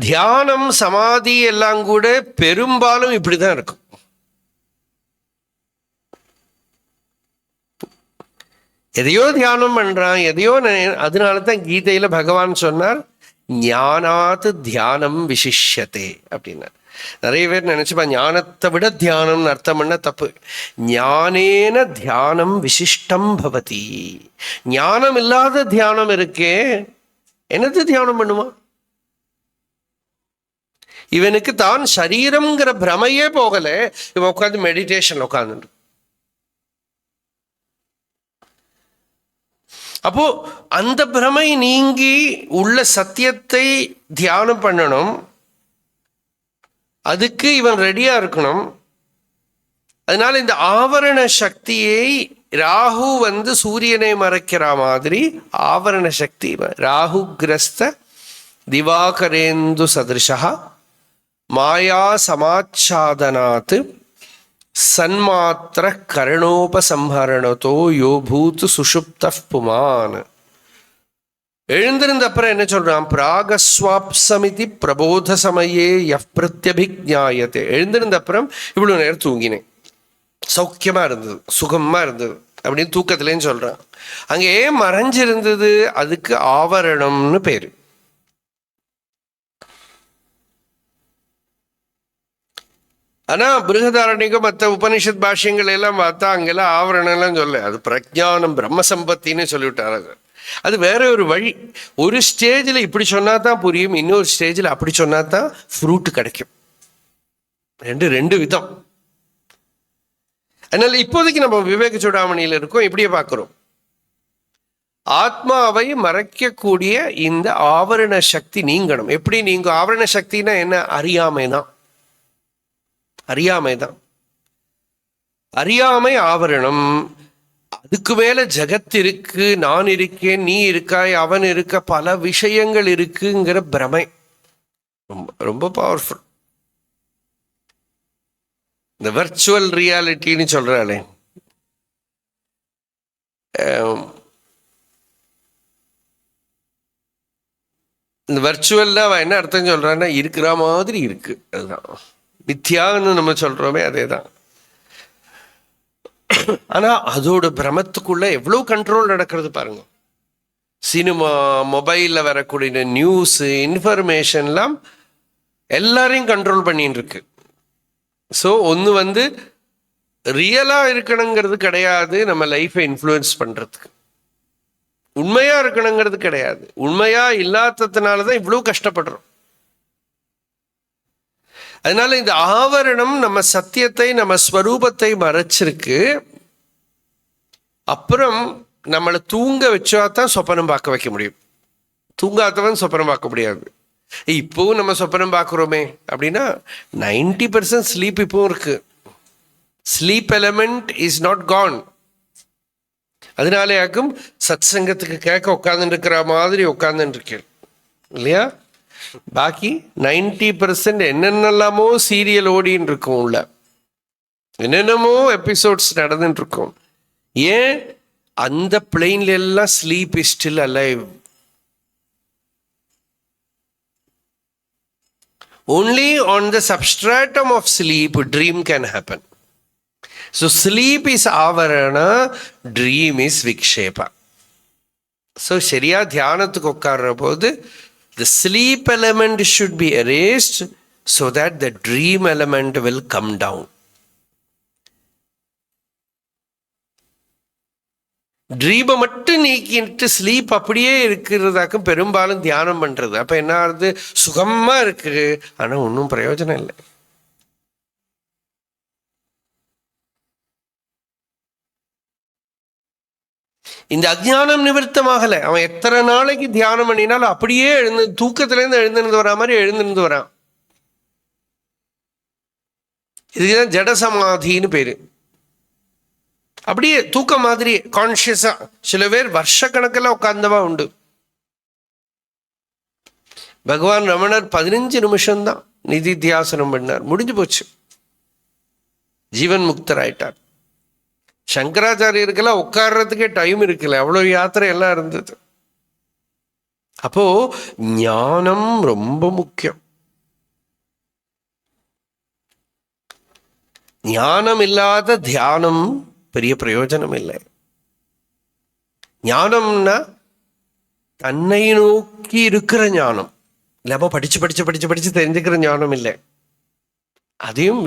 தியானம் சமாதி எல்லாம் கூட பெரும்பாலும் இப்படிதான் இருக்கும். எதையோ தியானம் பண்றான், எதையோ அதனால தான் கீதையில பகவான் சொன்னார் ஞானாத் தியானம் விசிஷ்யத்தே அப்படின்னார். நிறைய பேர் நினைச்சுப்பா ஞானத்தை விட தியானம்னு அர்த்தம் பண்ண தப்பு. ஞானேன தியானம் விசிஷ்டம் பவதி. ஞானம் இல்லாத தியானம் இருக்கே, என்னது தியானம் பண்ணுவான்? இவனுக்கு தான் சரீரம்ங்கிற பிரமையே போகல, இவன் உட்காந்து மெடிடேஷன் உட்காந்து. அப்போ அந்த பிரமை நீங்கி உள்ள சத்தியத்தை தியானம் பண்ணணும். அதுக்கு இவன் ரெடியா இருக்கணும். அதனால இந்த ஆவரண சக்தியை ராகு சூரியனை மறைக்கிற மாதிரி ஆவரண சக்தி ராகு கிரஸ்த திவாகரேந்து சதிருஷா மாயா சமாச்சாதனாத் சன்மாத்திர கரணோபசம்ஹரணத்தோ யோ பூத் சுஷுப்த புமான். எழுந்திருந்த அப்புறம் என்ன சொல்றான்? பிராகஸ்வாப்சமிதி பிரபோத சமயே யப் பிரத்யபிஜாயத்தை. எழுந்திருந்த அப்புறம் இவ்வளவு நேரம் தூங்கினேன், சௌக்கியமா இருந்தது, சுகமா இருந்தது அப்படின்னு தூக்கத்திலேன்னு சொல்றான். அங்கே ஏன் மறைஞ்சிருந்தது? அதுக்கு ஆவரணம்னு பேரு. ஆனா பிருகதாரண்யகம் மற்ற உபனிஷத் பாஷ்யங்கள் எல்லாம் பார்த்தா அங்கெல்லாம் ஆவரணம் எல்லாம் சொல்ல, அது பிரஜானம் பிரம்மசம்பத்தின்னு சொல்லிவிட்டாரு. அது வேற ஒரு வழி. ஒரு ஸ்டேஜில் இப்படி சொன்னா தான் புரியும், இன்னொரு ஸ்டேஜில் அப்படி சொன்னா தான் ஃப்ரூட் கிடைக்கும். ரெண்டு விதம். அதனால இப்போதைக்கு நம்ம விவேக சூடாமணியில இருக்கோம், இப்படியே பார்க்கிறோம். ஆத்மாவை மறைக்கக்கூடிய இந்த ஆவரண சக்தி நீங்கணும். எப்படி நீங்க? ஆவரண சக்தினா என்ன? அறியாமைதான். அறியாமைதான். அறியாமை ஆவரணம். அதுக்கு மேல ஜகத் இருக்கு, நான் இருக்கேன், நீ இருக்காய், அவன் இருக்க, பல விஷயங்கள் இருக்குங்கிற பிரமை ரொம்ப ரொம்ப பவர்ஃபுல். இந்த வர்ச்சுவல் ரியாலிட்டின்னு சொல்றாளே, இந்த வர்ச்சுவல்ல அவன் என்ன அர்த்தம் சொல்றான்னா இருக்கிற மாதிரி இருக்கு. அதுதான் மித்யான்னு நம்ம சொல்றோமே, அதே தான். ஆனா அதோட பிரமத்துக்குள்ள எவ்வளவு கண்ட்ரோல் நடக்கிறது பாருங்க. சினிமா, மொபைல்ல வரக்கூடிய நியூஸ், இன்ஃபர்மேஷன்லாம் எல்லாரையும் கண்ட்ரோல் பண்ணிட்டு இருக்கு. ஸோ ஒன்று ரியலா இருக்கணுங்கிறது கிடையாது, நம்ம லைஃப்பை இன்ஃப்ளூயன்ஸ் பண்றதுக்கு. உண்மையா இருக்கணுங்கிறது கிடையாது. உண்மையா இல்லாததுனாலதான் இவ்வளவு கஷ்டப்படுறோம். அதனால இந்த ஆவரணம் நம்ம சத்தியத்தை, நம்ம ஸ்வரூபத்தை மறைச்சிருக்கு. அப்புறம் நம்மளை தூங்க வச்சாதான் சொப்பனம் பார்க்க வைக்க முடியும். தூங்காதவன் சொப்பனம் பார்க்க முடியாது. இப்போவும் நம்ம சொப்பனம் பார்க்குறோமே அப்படின்னா 90% ஸ்லீப் இப்பவும் இருக்கு. Sleep element is not gone. அதனாலேயாக்கும் சத் சங்கத்துக்கு கேட்க உட்கார்ந்துட்டு இருக்கிற மாதிரி உட்கார்ந்துட்டு இருக்கேன் இல்லையா? பாக்கி 90% என்னென்னலாமோ சீரியல் ஓடின்னு இருக்கும், உள்ள என்னென்னமோ எபிசோட்ஸ் நடந்துட்டு இருக்கும். ஏன்? அந்த பிளெயின்ல எல்லாம் sleep is still alive. only on the substratum of sleep dream can happen. So sleep is avarana, dream is vikshepa. So சரியா தியானத்துக்கு உட்கார்ற போது the sleep element should be erased so that the dream element will come down. ட்ரீமை மட்டும் நீக்கிட்டு sleep அப்படியே இருக்கிறதாக்கும் பெரும்பாலும் தியானம் பண்றது. அப்ப என்ன ஆகுது? சுகமா இருக்கு, ஆனா ஒன்றும் பிரயோஜனம் இல்லை. இந்த அஜ்ஞானம் நிவர்த்தமாகல. அவன் எத்தனை நாளைக்கு தியானம் பண்ணினாலும் அப்படியே தூக்கத்திலேருந்து எழுந்திருந்து வரா மாதிரி எழுந்திருந்து வரான். இதுக்குதான் ஜட சமாதின்னு பேரு. அப்படியே தூக்கம் மாதிரி கான்சியஸா. சில பேர் வருஷ கணக்கெல்லாம் உட்கார்ந்தவா உண்டு. பகவான் ரமணர் 15 நிமிஷம்தான் நிதித்தியாசனம் பண்ணார், முடிஞ்சு போச்சு, ஜீவன் முக்தர் ஆயிட்டார். சங்கராச்சாரியருக்கெல்லாம் உட்கார்றதுக்கே டைம் இருக்குல்ல, அவ்வளவு யாத்திரை எல்லாம் இருந்தது. அப்போ ஞானம் ரொம்ப முக்கியம். ஞானம் இல்லாத தியானம் பெரிய பிரயோஜனம் இல்லை. ஞானம்னா தன்னை நோக்கி இருக்கிற ஞானம் இல்லாம படிச்சு படிச்சு படிச்சு படிச்சு தெரிஞ்சுக்கிற ஞானம் இல்லை. அதையும்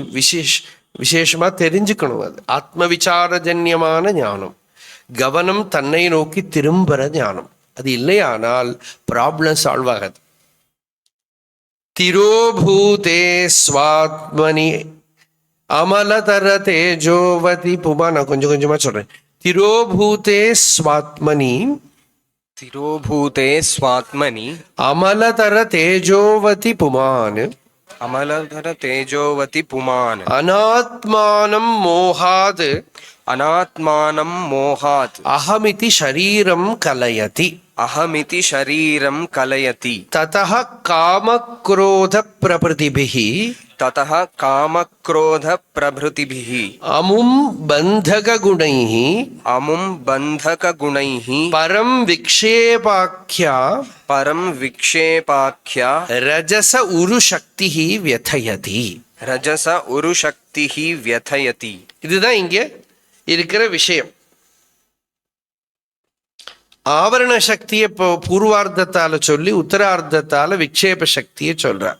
விசேஷமா தெரிஞ்சுக்கணும். அது ஆத்ம விசாரஜன்யமான ஞானம், கவனம் தன்னை நோக்கி திரும்புற ஞானம். அது இல்லையானால் ப்ராப்ளம் சால்வ் ஆகாது. திரோபூதே ஸ்வாத்மனி அமலதர தேஜோவதி புமா. நான் கொஞ்சம் கொஞ்சமா சொல்றேன். திரோபூதே ஸ்வாத்மனி திரோபூதே ஸ்வாத்மனி அமலதர தேஜோவதி புமான் அமலதர தேஜோவதி புமான் அநாத்மானம் மோகாத் அநாத்மானம் மோகாத் அஹமிதி ஷரீரம் கலயதி அஹமிதி ஷரீரம் கலயதி ததஹ காமக்ரோத பிரபிருதிபிஹி ததஹ காமக்ரோத பிரபிருதிபிஹி அமும் பந்தக குணைஹி அமும் பந்தக குணைஹி பரம் விக்ஷேபாக்யா பரம் விக்ஷேபாக்யா ரஜச உரு சக்திஹி வியதயதி. ரஜச உரு சக்திஹி வியதயதி. இதுதான் இங்கே இருக்கிற விஷயம். ஆவரண சக்தியை பூர்வார்த்தத்தால சொல்லி உத்தரார்த்தத்தால விக்ஷேப சக்தியை சொல்றார்.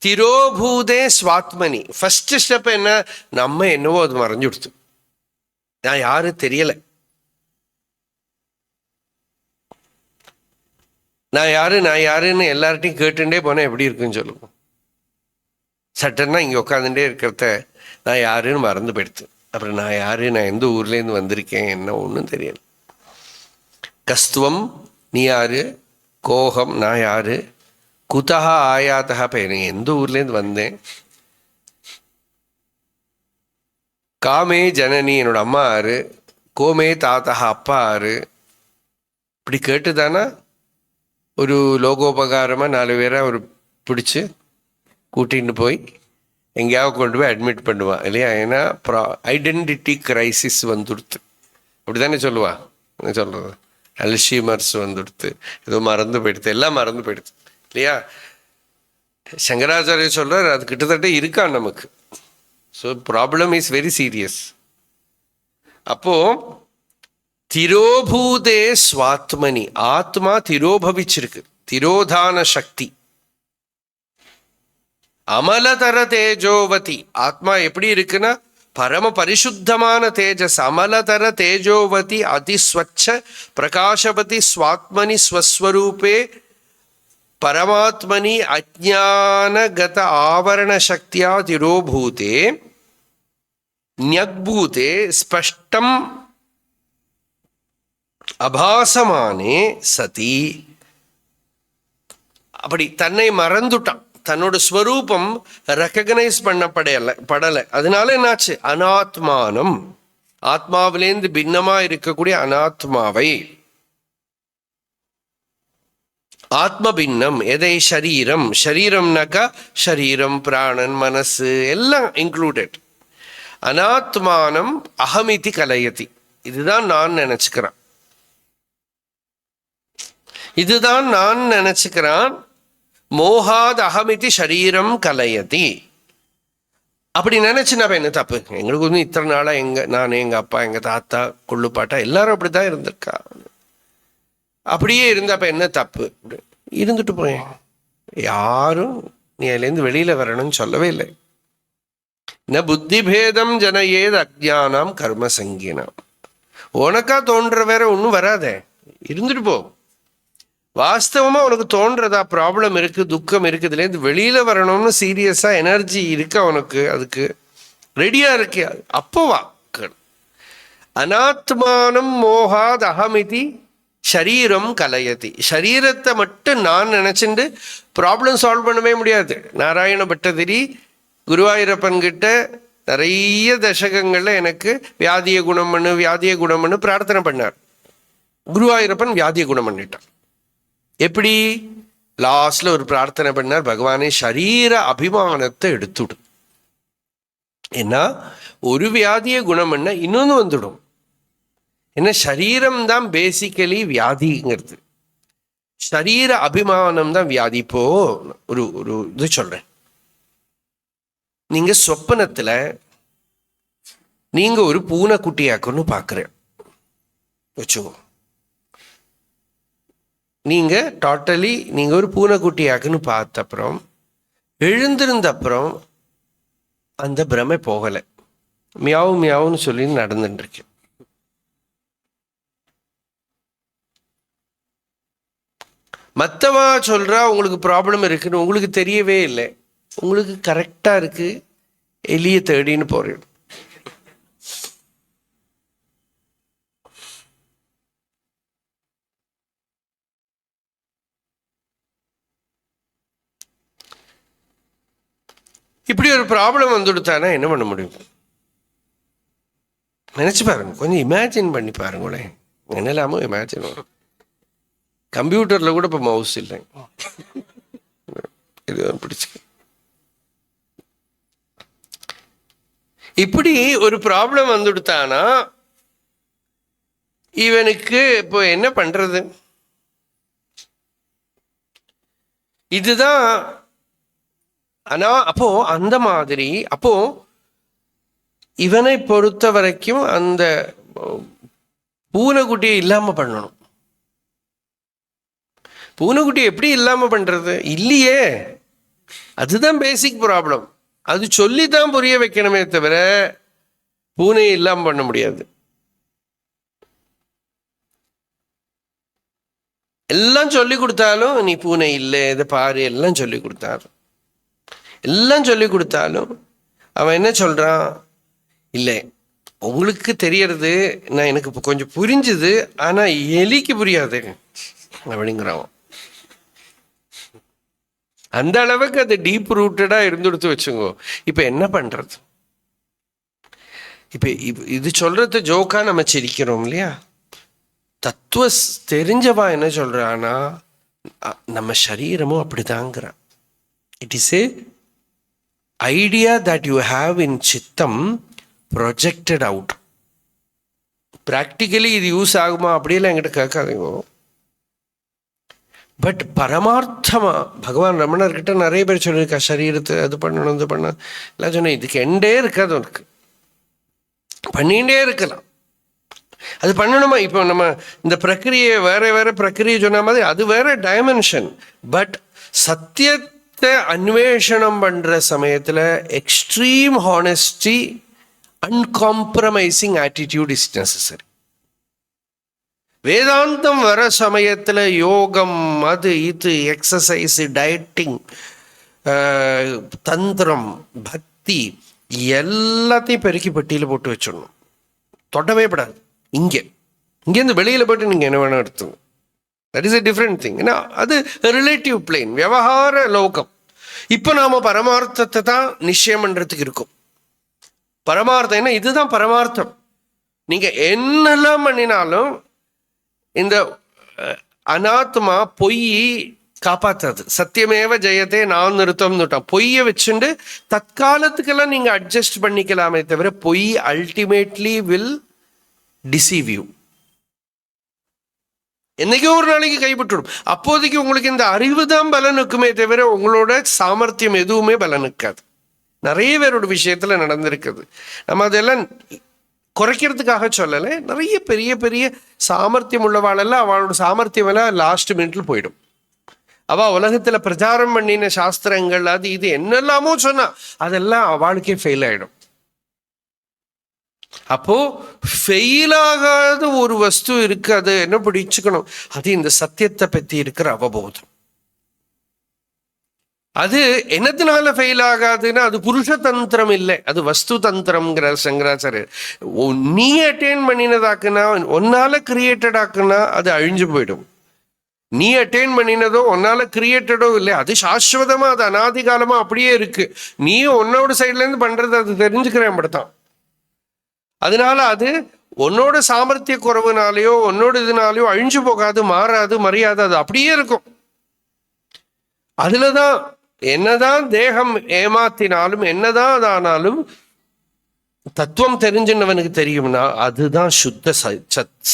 திரோபூதே ஸ்வாத்மனி. ஃபர்ஸ்ட் ஸ்டெப் என்ன? நம்ம என்னவோ அது மறைஞ்சு கொடுத்து, நான் யாரு தெரியல, நான் யாருன்னு எல்லார்ட்டையும் கேட்டுட்டே போனா எப்படி இருக்குன்னு சொல்லுவோம். சட்டன்னா இங்க உட்காந்துட்டே இருக்கிறத நான் யாருன்னு மறந்து போயிடுது. அப்புறம் நான் யாரு, நான் எந்த ஊர்லேருந்து வந்திருக்கேன், என்ன ஒன்றும் தெரியல. கஸ்துவம் நீ யாரு, கோகம் நான் யாரு, குதஹா ஆயாத்தா பேரு எந்த ஊர்லேருந்து வந்தேன், காமே ஜனனி என்னோட அம்மா யாரு, கோமே தாத்தா அப்பா யாரு. இப்படி கேட்டுதானா ஒரு லோகோபகாரமாக 4 பேரை ஒரு பிடிச்சி கூட்டின்னு போய் எங்கேயாவது கொண்டு போய் அட்மிட் பண்ணுவான் இல்லையா? ஏன்னா ஐடென்டிட்டி கிரைசிஸ் வந்துடுத்து. அப்படி தானே சொல்லுவா சொல்கிறது. அல்ஷீமர்ஸ் வந்துடுத்து, ஏதோ மறந்து போயிடுது, எல்லாம் மறந்து போயிடுது இல்லையா? சங்கராச்சாரிய சொல்கிறார் அது கிட்டத்தட்ட இருக்கான் நமக்கு. So problem is very serious. அப்போ திரோபூதே ஸ்வாத்மனி, ஆத்மா திரோபவிச்சிருக்கு, திரோதான சக்தி. அமலதர தேஜோவதி, ஆத்மா எப்படி இருக்குன்னா பரம பரிசுத்தமான தேஜஸ். அமலதர தேஜோவதி அதிஸ்வச்ச பிரகாசவதி ஸ்வாத்மனி ஸ்வஸ்வரூபே பரமாத்மனி அஜ்ஞானகத ஆவரண சக்தியா திரோபூதே ஞக்பூதே ஸ்பஷ்டம் அபாசமானே சதி. அப்படி தன்னை மறந்துட்டான், தன்னோட ஸ்வரூபம் ரெக்கக்னைஸ் படலை. அதனால என்னாச்சு? அனாத்மானம், ஆத்மாவிலேருந்து பின்னமா இருக்கக்கூடிய அனாத்மாவை, ஆத்ம பின்னம். எதை? ஷரீரம். ஷரீரம்னாக்கா ஷரீரம், பிராணன், மனசு எல்லாம் இன்க்ளூடட். அனாத்மானம் அகமிதி கலயதி, இதுதான் நான் நினைச்சுக்கிறேன், இதுதான் நான் நினைச்சுக்கிறான். மோகாத் அகமிதி ஷரீரம் கலயதி. அப்படி நினைச்சுனா என்ன தப்பு? எங்களுக்கு வந்து இத்தனை நாளா நான் எங்க அப்பா, எங்க தாத்தா, கொள்ளுப்பாட்டா எல்லாரும் அப்படித்தான் இருந்திருக்கா. அப்படியே இருந்தப்ப என்ன தப்பு? இருந்துட்டு போயேன். யாரும் நீ அதுலேருந்து வெளியில வரணும்னு சொல்லவே இல்லை. ந புத்தி பேதம் ஜனயேத் அஜ்ஞானம் கர்ம சங்கீனம். உனக்கா தோன்ற வேற ஒன்றும் வராதே, இருந்துட்டு போ. வாஸ்தவமா உனக்கு தோன்றதா ப்ராப்ளம் இருக்கு, துக்கம் இருக்கு, இதுலேருந்து வெளியில வரணும்னு சீரியஸா எனர்ஜி இருக்கு உனக்கு, அதுக்கு ரெடியா இருக்கு, அப்போ வா. அனாத்மானம் மோகாத் அகமிதி ஷரீரம் கலயதி. ஷரீரத்தை மட்டும் நான் நினைச்சுட்டு ப்ராப்ளம் சால்வ் பண்ணவே முடியாது. நாராயண பட்டதிரி குருவாயூரப்பன் கிட்ட நிறைய தசகங்கள்ல எனக்கு வியாதியை குணம் பண்ணு, வியாதியை குணம் பண்ணு பிரார்த்தனை பண்ணார். குருவாயூரப்பன் வியாதியை குணம் பண்ணிட்டான். எப்படி? லாஸ்ட்ல ஒரு பிரார்த்தனை பண்ணார், பகவானே ஷரீர அபிமானத்தை எடுத்துடு. ஏன்னா ஒரு வியாதியை குணம் பண்ண இன்னொன்று வந்துடும். ஏன்னா சரீரம் தான் பேசிக்கலி வியாதிங்கிறது, ஷரீர அபிமானம் தான் வியாதி. இப்போ ஒரு இது சொல்றேன். நீங்க சொப்பனத்துல நீங்க ஒரு பூனைக்குட்டியாக்குன்னு பார்க்குறேன் வச்சுக்கோ. நீங்க டோட்டலி நீங்க ஒரு பூனைக்குட்டியாக்குன்னு பார்த்த அப்புறம் எழுந்திருந்த அப்புறம் அந்த பிரமை போகலை, மியாவு மியாவுன்னு சொல்லி நடந்துட்டு இருக்கேன். மற்றவா சொல்றா உங்களுக்கு ப்ராப்ளம் இருக்குன்னு உங்களுக்கு தெரியவே இல்லை, உங்களுக்கு கரெக்டா இருக்கு, எலிய தேடின்னு போறேன். இப்படி ஒரு ப்ராப்ளம் வந்துடுத்தானா என்ன பண்ண முடியும்? நினைச்சு பாருங்க, கொஞ்சம் இமேஜின் பண்ணி பாருங்களேன். என்னெல்லாமோ இமேஜின் வரும். கம்ப்யூட்டர்ல கூட இப்போ மவுஸ் இல்லை, இது பிடிச்சு. இப்படி ஒரு ப்ராப்ளம் வந்துடுத்தானா இவனுக்கு இப்போ என்ன பண்றது? இதுதான். ஆனா அப்போ அந்த மாதிரி அப்போ இவனை பொறுத்த வரைக்கும் அந்த பூனைக்குட்டியை இல்லாம பண்ணணும். பூனைக்குட்டியை எப்படி இல்லாம பண்றது? இல்லையே, அதுதான் பேசிக் ப்ராப்ளம். அது சொல்லித்தான் புரிய வைக்கணுமே தவிர பூனையை இல்லாம பண்ண முடியாது. எல்லாம் சொல்லி கொடுத்தாலும் நீ பூனை இல்லை இதை பாரு, எல்லாம் சொல்லி கொடுத்தாலும் அவன் என்ன சொல்றான்? இல்லை, உங்களுக்கு தெரியறது நான் எனக்கு இப்போ கொஞ்சம் புரிஞ்சுது, ஆனா எலிக்கு புரியாது அப்படிங்கிறான். அந்த அளவுக்கு அது டீப் ரூட்டடா இருந்துடுத்து வச்சுங்கோ. இப்ப என்ன பண்றது? இப்ப இது சொல்றது ஜோக்கா நம்ம சிரிக்கிறோம் இல்லையா? தத்துவ தெரிஞ்சவா என்ன சொல்றான்னா நம்ம சரீரமும் அப்படிதாங்கிறான். It is a idea that you have in சித்தம் ப்ரொஜெக்டட் அவுட். ப்ராக்டிக்கலி இது யூஸ் ஆகுமா அப்படியெல்லாம் என்கிட்ட கேட்காதீங்க. பட் பரமார்த்தமா பகவான் ரமணர்கிட்ட நிறைய பேர் சொல்லியிருக்கா, சரீரத்தை அது பண்ணணும் இது பண்ண எல்லாம் சொன்னேன். இதுக்கு எண்டே இருக்காது, உனக்கு பண்ணிகிட்டே இருக்கலாம். அது பண்ணணுமா? இப்போ நம்ம இந்த பிரக்கிரியை வேற வேற பிரக்கிரியை சொன்ன மாதிரி அது வேற டைமென்ஷன். பட் சத்தியத்தை அன்வேஷணம் பண்ற சமயத்துல extreme honesty, uncompromising attitude is necessary. வேதாந்தம் வர சமயத்துல யோகம், அது இது, எக்ஸசைஸ், டயட்டிங், தந்திரம், பக்தி எல்லாத்தையும் பெருக்கி பெட்டியில் போட்டு வச்சிடணும். தொடவே படாது. இங்கேருந்து வெளியில் போய்ட்டு நீங்கள் என்ன வேணால் எடுத்துங்க. That is a different thing. ஏன்னா அது ரிலேட்டிவ் பிளேன், விவகார லோகம். இப்போ நாம் பரமார்த்தத்தை தான் நிச்சயம் பண்ணுறதுக்கு இருக்கும். பரமார்த்தம் என்ன? இதுதான் பரமார்த்தம். நீங்கள் என்னெல்லாம் பண்ணினாலும் இந்த அனாத்மா பொய் காப்பாற்றாது. சத்தியமேவ ஜெயத்தே நான் நிறுத்தம்னுட்டான். பொய்யை வச்சுட்டு தற்காலத்துக்கெல்லாம் நீங்கள் அட்ஜஸ்ட் பண்ணிக்கலாமே தவிர பொய் அல்டிமேட்லி வில் டிசீவ் யூ. என்னைக்கோ ஒரு நாளைக்கு கைப்பற்றும். அப்போதைக்கு உங்களுக்கு இந்த அறிவு தான் பலனுக்குமே தவிர உங்களோட சாமர்த்தியம் எதுவுமே பலனுக்காது. நிறைய பேரோட விஷயத்துல நடந்திருக்குது. நம்ம அதெல்லாம் குறைக்கிறதுக்காக சொல்லலை. நிறைய பெரிய பெரிய சாமர்த்தியம் உள்ளவாளெல்லாம் அவளோட சாமர்த்தியம் எல்லாம் லாஸ்ட் மினிட்ல போயிடும். அவள் உலகத்துல பிரச்சாரம் பண்ணின சாஸ்திரங்கள் அது இது என்னெல்லாமோ சொன்னா அதெல்லாம் அவளுக்கே ஃபெயில் ஆயிடும். அப்போ ஃபெயில் ஆகாத ஒரு வஸ்து இருக்கு, அது என்ன பிடிச்சுக்கணும்? அது இந்த சத்தியத்தை பத்தி இருக்கிற அவபோதம். அது என்னத்தினால ஃபெயில் ஆகாதுன்னா அது புருஷ தந்திரம் இல்லை, அது வஸ்து தந்திரம்ங்கிற சங்கராச்சாரியர். நீ அட்டைன் பண்ணினதாக்குனா, ஒன்னால கிரியேட்டட் ஆக்குனா அது அழிஞ்சு போயிடும். நீ அட்டைன் பண்ணினதோ ஒன்னால கிரியேட்டடோ இல்லை, அது சாஸ்வதமா, அது அனாதி காலமா அப்படியே இருக்கு. நீ உன்னோட சைட்ல இருந்து பண்றது அது தெரிஞ்சுக்கிறேன் அப்படித்தான். அதனால அது உன்னோட சாமர்த்திய குறைவுனாலேயோ உன்னோட இதனாலேயோ அழிஞ்சு போகாது, மாறாது, மரியாதை, அது அப்படியே இருக்கும். அதுலதான் என்னதான் தேகம் ஏமாத்தினாலும் என்னதான் அதானாலும் தத்துவம் தெரிஞ்சுன்னவனுக்கு தெரியும்னா அதுதான் சுத்த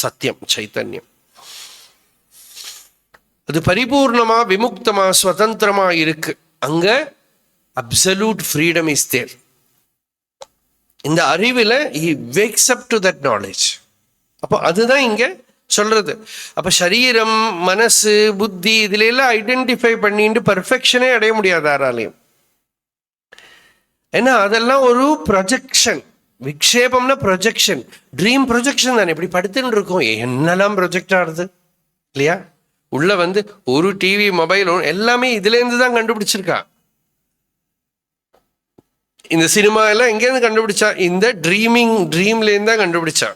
சத்தியம், சைத்தன்யம். அது பரிபூர்ணமா விமுக்தமா சுதந்திரமா இருக்கு. அங்க அப்சல்யூட் ஃப்ரீடம் இஸ் தேர். இந்த அறிவில் he wakes up to that knowledge. அப்போ அதுதான் இங்கே சொல்றது. அப்போ சரீரம், மனசு, புத்தி இதுல எல்லாம் ஐடென்டிஃபை பண்ணிட்டு பர்ஃபெக்ஷனே அடைய முடியாது யாராலையும். ஏன்னா அதெல்லாம் ஒரு ப்ரொஜெக்ஷன். விக்ஷேபம்னா ப்ரொஜெக்ஷன், ட்ரீம் ப்ரொஜெக்ஷன் தானே. இப்படி படுத்துன்னு இருக்கோம், என்னெல்லாம் ப்ரொஜெக்ட் ஆகுது இல்லையா? உள்ள வந்து ஒரு டிவி, மொபைல் எல்லாமே இதுலேருந்து தான் கண்டுபிடிச்சிருக்கா. இந்த சினிமா எல்லாம் எங்கேருந்து கண்டுபிடிச்சா? இந்த ட்ரீம்லேருந்து தான் கண்டுபிடிச்சா.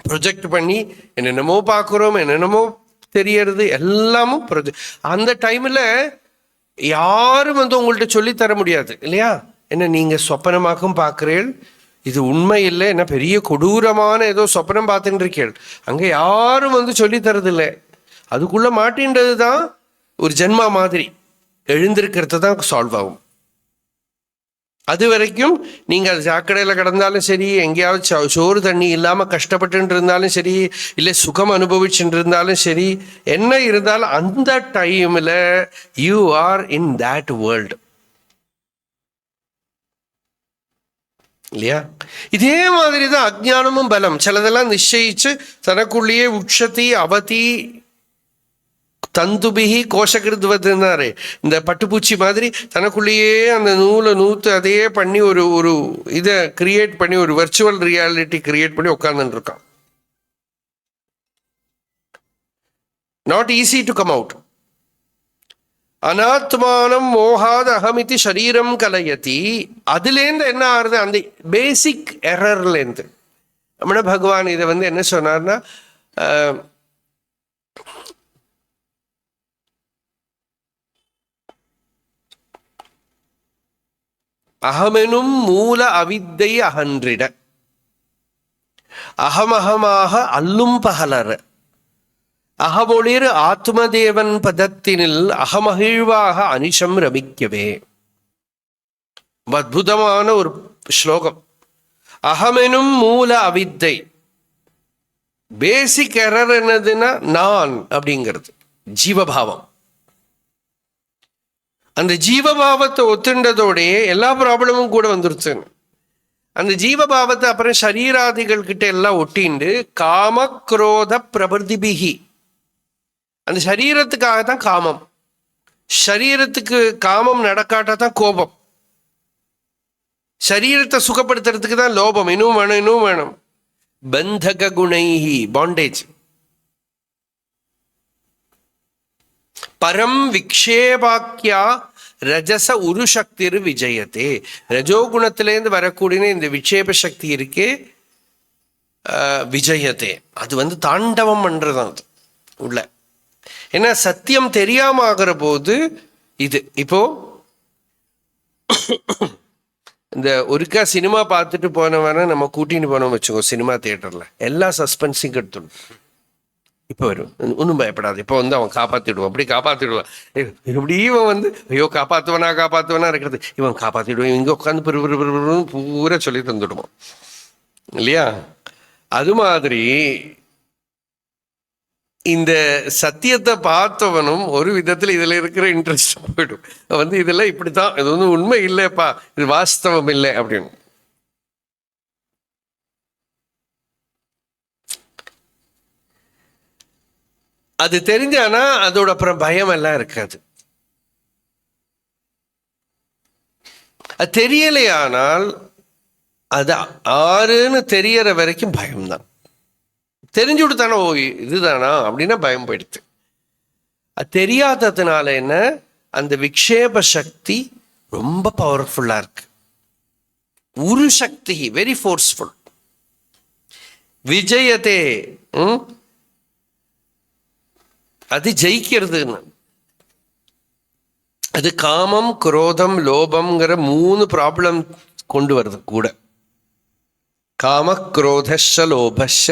ப்ரொஜெக்ட் பண்ணி என்னென்னமோ பார்க்குறோம், என்னென்னமோ தெரியறது எல்லாமும் ப்ரொஜெக்ட். அந்த டைமில் யாரும் வந்து உங்கள்கிட்ட சொல்லித்தர முடியாது இல்லையா? என்ன நீங்கள் சொப்பனமாக்கும் பார்க்குறீள், இது உண்மை இல்லை, என்ன பெரிய கொடூரமான ஏதோ சொப்பனம் பார்த்துட்டு இருக்கீள். அங்கே யாரும் வந்து சொல்லித்தரதில்லை. அதுக்குள்ளே மாட்டின்றது தான் ஒரு ஜென்மா மாதிரி எழுந்திருக்கிறது தான் சால்வ் ஆகும். அது வரைக்கும் நீங்கள் அது சாக்கடையில் கிடந்தாலும் சரி, எங்கேயாவது சோறு தண்ணி இல்லாமல் கஷ்டப்பட்டு இருந்தாலும் சரி, இல்லை சுகம் அனுபவிச்சுட்டு இருந்தாலும் சரி, என்ன இருந்தாலும் அந்த டைமில் you are in that world இல்லையா? இதே மாதிரி தான் அஜ்ஞானமும் பலம். சிலதெல்லாம் நிச்சயிச்சு தனக்குள்ளேயே உட்சதி அவதி தந்துபிகி கோஷகிருத்வதுன்னாரு. இந்த பட்டுப்பூச்சி மாதிரி தனக்குள்ளேயே அந்த நூலை நூற்று அதையே பண்ணி ஒரு இதை கிரியேட் பண்ணி ஒரு வர்ச்சுவல் ரியாலிட்டி கிரியேட் பண்ணி உட்கார்ந்துட்டு இருக்கான். Not easy to come out. அனாத்மானம் மோகாத அகமிதி சரீரம் கலயதி. அதுலேருந்து என்ன ஆறுது? அந்த பேசிக் எரர்லேருந்து நம்மள பகவான் இதை வந்து என்ன சொன்னார்னா, அகமெனும் மூல அவித்தை அகன்றிட அகமகமாக அல்லும் பகலற அகமொழிர் ஆத்மதேவன் பதத்தினில் அகமகிழ்வாக அனிஷம் ரமிக்கவே. அற்புதமான ஒரு ஸ்லோகம். அகமெனும் மூல அவித்தை. பேசிக் எரர் என்னதுன்னா நான் அப்படிங்கிறது ஜீவபாவம். அந்த ஜீவபாவத்தை ஒத்துண்டதோடையே எல்லா ப்ராப்ளமும் கூட வந்துருச்சு. அந்த ஜீவபாவத்தை அப்புறம் சரீராதிகள் கிட்ட எல்லாம் ஒட்டிண்டு காம குரோத பிரபதிபிகி. அந்த சரீரத்துக்காக தான் காமம். சரீரத்துக்கு காமம் நடக்காட்டா தான் கோபம். சரீரத்தை சுகப்படுத்துறதுக்கு தான் லோபம். இன்னும் வேணும், இன்னும் வேணும். பந்தக குணைஹி, பாண்டேஜ். பரம் விக்ஷேபாக்கியா ரஜச உருசக்திர் விஜயத்தே. ரஜோகுணத்திலேருந்து வரக்கூடிய இந்த விக்ஷேப சக்தி இருக்கே, விஜயத்தே, அது வந்து தாண்டவம் பண்றதான் அது உள்ள. ஏன்னா சத்தியம் தெரியாம ஆகிற போது இது இப்போ இந்த ஒருக்கா சினிமா பார்த்துட்டு போனவன நம்ம கூட்டின்னு போனோம் வச்சுக்கோ, சினிமா தியேட்டர்ல எல்லா சஸ்பென்ஸையும் எடுத்துடும். இப்போ வரும், ஒன்றும் பயப்படாது, இப்போ வந்து அவன் காப்பாற்றிடுவான், அப்படி காப்பாற்றிடுவான். இப்படி இவன் வந்து ஐயோ காப்பாற்றுவனா இருக்கிறது, இவன் காப்பாற்றிடுவான், இங்கே உட்காந்து பூரா சொல்லி தந்துடுவான் இல்லையா? அது மாதிரி இந்த சத்தியத்தை பார்த்தவனும் ஒரு விதத்தில் இதில் இருக்கிற இன்ட்ரெஸ்ட் போயிடும். வந்து இதெல்லாம் இப்படித்தான், இது வந்து உண்மை இல்லைப்பா, இது வாஸ்தவம் இல்லை அப்படின்னு. அது தெரிஞ்சானா அதோட அப்புறம் பயம் எல்லாம் இருக்காது. அது தெரியலையானால் அது ஆறுன்னு தெரியற வரைக்கும் பயம்தான். தெரிஞ்சு விடுத்தானோ ஓ இதுதானா அப்படின்னா பயம் போயிடுது. அது தெரியாததுனால என்ன, அந்த விக்ஷேப சக்தி ரொம்ப பவர்ஃபுல்லா இருக்கு. உரு சக்தி வெரி ஃபோர்ஸ்ஃபுல். விஜயத்தே, அது ஜெயிக்கிறதுன்னு. அது காமம் குரோதம் லோபம்ங்கிற 3 ப்ராப்ளம் கொண்டு வருது கூட. காம குரோதஷ லோபஷ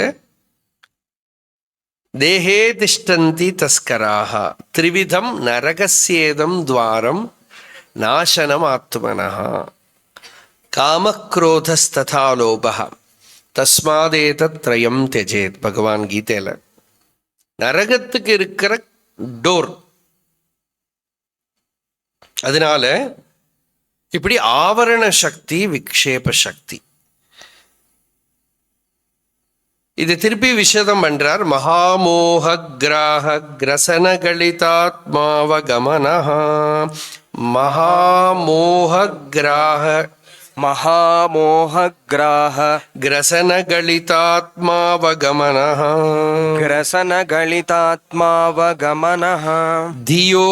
தேஹே திஷ்டந்தி தஸ்கராக த்ரிவிதம் நரகஸ்யேதம் துவாரம் நாசனம் ஆத்மனஹ காமக்ரோதஸ்ததா லோபஹ தஸ்மாதேதத் த்ரயம் தெஜேத். பகவான் கீதையில நரகத்துக்கு இருக்கிற டோர். அதனால இப்படி ஆவரண சக்தி, விக்ஷேப சக்தி. இது திருப்பி விஷதம் பண்றார். மகாமோக கிராக கிரசன கலிதாத்மாவகமனஹ. மகாமோக கிராக महामोहग्राह ग्रसनगलितात्मावगमनः ग्रसनगलितात्मावगमनः धियो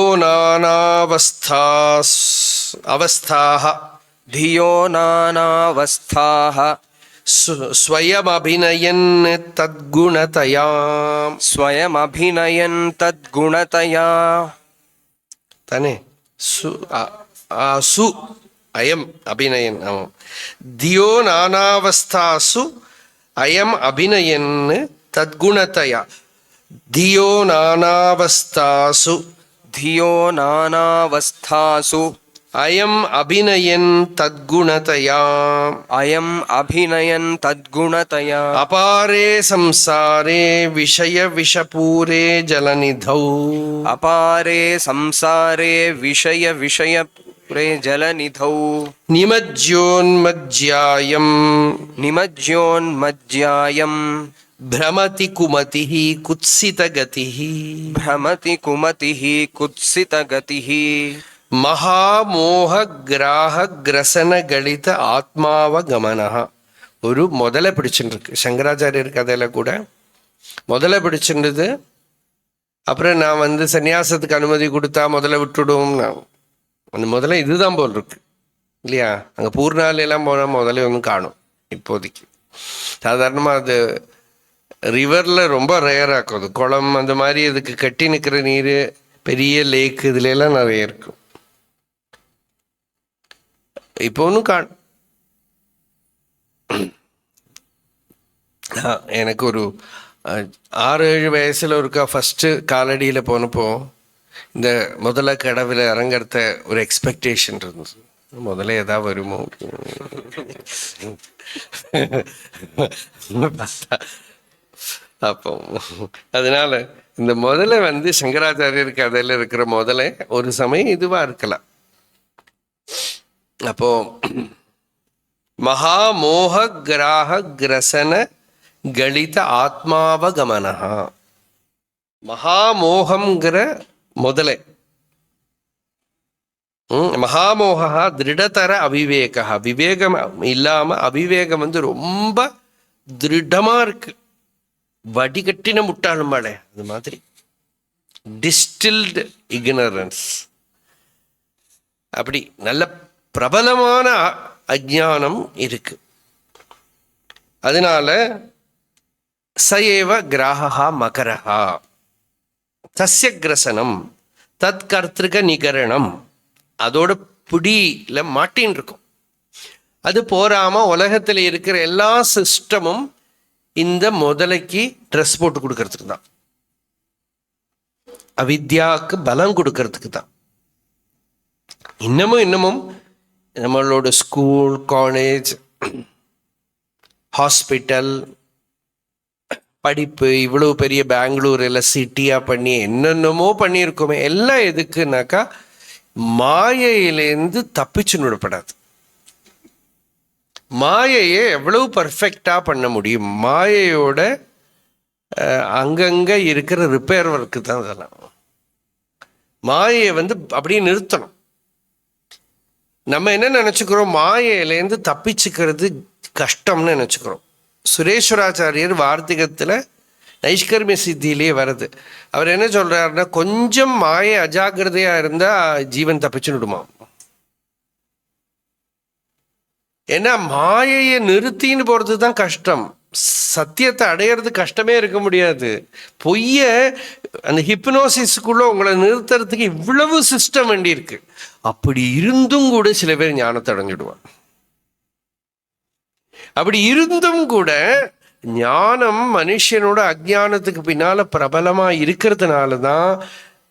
अवस्थाः धियो नानावस्थाः स्वयमभिनयन् तद्गुणतया स्वयमभिनयन् तद्गुणतया तने सु अयम अभिनयन धियो नानावस्थासु अयम अभिनयन तद्गुणतया धियो नानावस्थासु धियो नानावस्थासु अयम अभिनयन तद्गुणतया अयम् अभिनयन् तद्गुणतया अपारे संसारे विषय विषपूरे जलनिधौ अपारे संसारे विषय विषय जलनिधौ निमज्योन्मज्जायम् भ्रमति कुमतिः कुत्सितगतिः भ्रमति कुमतिः कुत्सितगतिः மகாமோககிராக கிரசன கலித ஆத்மாவகமனஹ. ஒரு முதல்ல பிடிச்சுருக்கு சங்கராச்சாரியர் கதையில கூட முதல்ல பிடிச்சிருந்தது. அப்புறம் நான் சன்னியாசத்துக்கு அனுமதி கொடுத்தா முதல்ல விட்டுடும். அந்த முதல்ல இதுதான் போல் இருக்கு இல்லையா? அங்கே பூர்ணாலெல்லாம் போனால் முதல்ல ஒன்றும் காணும். இப்போதைக்கு சாதாரணமாக அது ரிவரில் ரொம்ப ரேராக்கும். அது குளம் அந்த மாதிரி அதுக்கு கட்டி நிற்கிற நீர், பெரிய லேக் இதுல எல்லாம் நிறைய இருக்கும். இப்போ ஒன்றும் காணும். எனக்கு ஒரு 6-7 வயசில் ஒருக்கா ஃபஸ்ட்டு காலடியில் போனப்போ இந்த முதல்ல கடவுளை இறங்கிறத ஒரு எக்ஸ்பெக்டேஷன் இருந்தது. முதல்ல ஏதாவது வருமோ அப்போ அதனால இந்த முதல்ல சங்கராச்சாரியர் கதையில் இருக்கிற முதல்ல ஒரு சமயம் இதுவாக இருக்கலாம். அப்போ மகாமோக கிராக கிரசன கலித ஆத்மாவகமனஹா. மகாமோகம்ங்கிற முதலே மகாமோகா திருடதர அவிவேகா. விவேகம் இல்லாம அவிவேகம் ரொம்ப திருடமா இருக்கு. வடிகட்டின முட்டாளும் பாடே அது மாதிரி டிஸ்டில்டு இக்னரன்ஸ். அப்படி நல்ல பிரபலமான அஜ்ஞானம் இருக்கு. அதனால சயேவ கிராகா மகரஹா தஸ்ய கிரசனம் தத் கர்த்திருக நிகரணம். அதோட பிடியில மாட்டின்னு இருக்கும். அது போராம உலகத்தில் இருக்கிற எல்லா சிஸ்டமும் இந்த முதலைக்கு ட்ரெஸ் போட்டு கொடுக்கறதுக்கு தான், அவித்யாவுக்கு பலம் கொடுக்கறதுக்கு தான். இன்னமும் நம்மளோட ஸ்கூல், காலேஜ், ஹாஸ்பிட்டல், படிப்பு இவ்வளவு பெரிய பெங்களூர் எல்லாம் சிட்டியா பண்ணி என்னென்னமோ பண்ணியிருக்கோமே. எல்லாம் எதுக்குனாக்கா மாயையிலேருந்து தப்பிச்சு விடப்படாது. மாயையை எவ்வளவு பர்ஃபெக்டா பண்ண முடியும்? மாயையோட அங்கங்க இருக்கிற ரிப்பேர் ஒர்க்கு தான் அதெல்லாம். மாயையை அப்படியே நிறுத்தணும். நம்ம என்ன நினைச்சுக்கிறோம்? மாயையிலேருந்து தப்பிச்சுக்கிறது கஷ்டம்னு நினைச்சுக்கிறோம். சுரேஸ்வராச்சாரியர் வார்த்திகத்துல நைஷ்கர்மிய சித்தியிலேயே வருது. அவர் என்ன சொல்றாருன்னா, கொஞ்சம் மாயை அஜாகிரதையா இருந்தா ஜீவன் தப்பிச்சு விடுமா. ஏன்னா மாயையை நிறுத்தின்னு போறது தான் கஷ்டம். சத்தியத்தை அடையிறது கஷ்டமே இருக்க முடியாது. பொய்ய அந்த ஹிப்னோசிஸ்க்குள்ள உங்களை நிறுத்துறதுக்கு இவ்வளவு சிஸ்டம் வேண்டி இருக்கு. அப்படி இருந்தும் கூட சில பேர் ஞானத்தை அடைஞ்சிடுவாங்க. அப்படி இருந்தும் கூட ஞானம் மனுஷனோட அஜ்ஞானத்துக்கு பின்னால பிரபலமா இருக்கிறதுனால தான்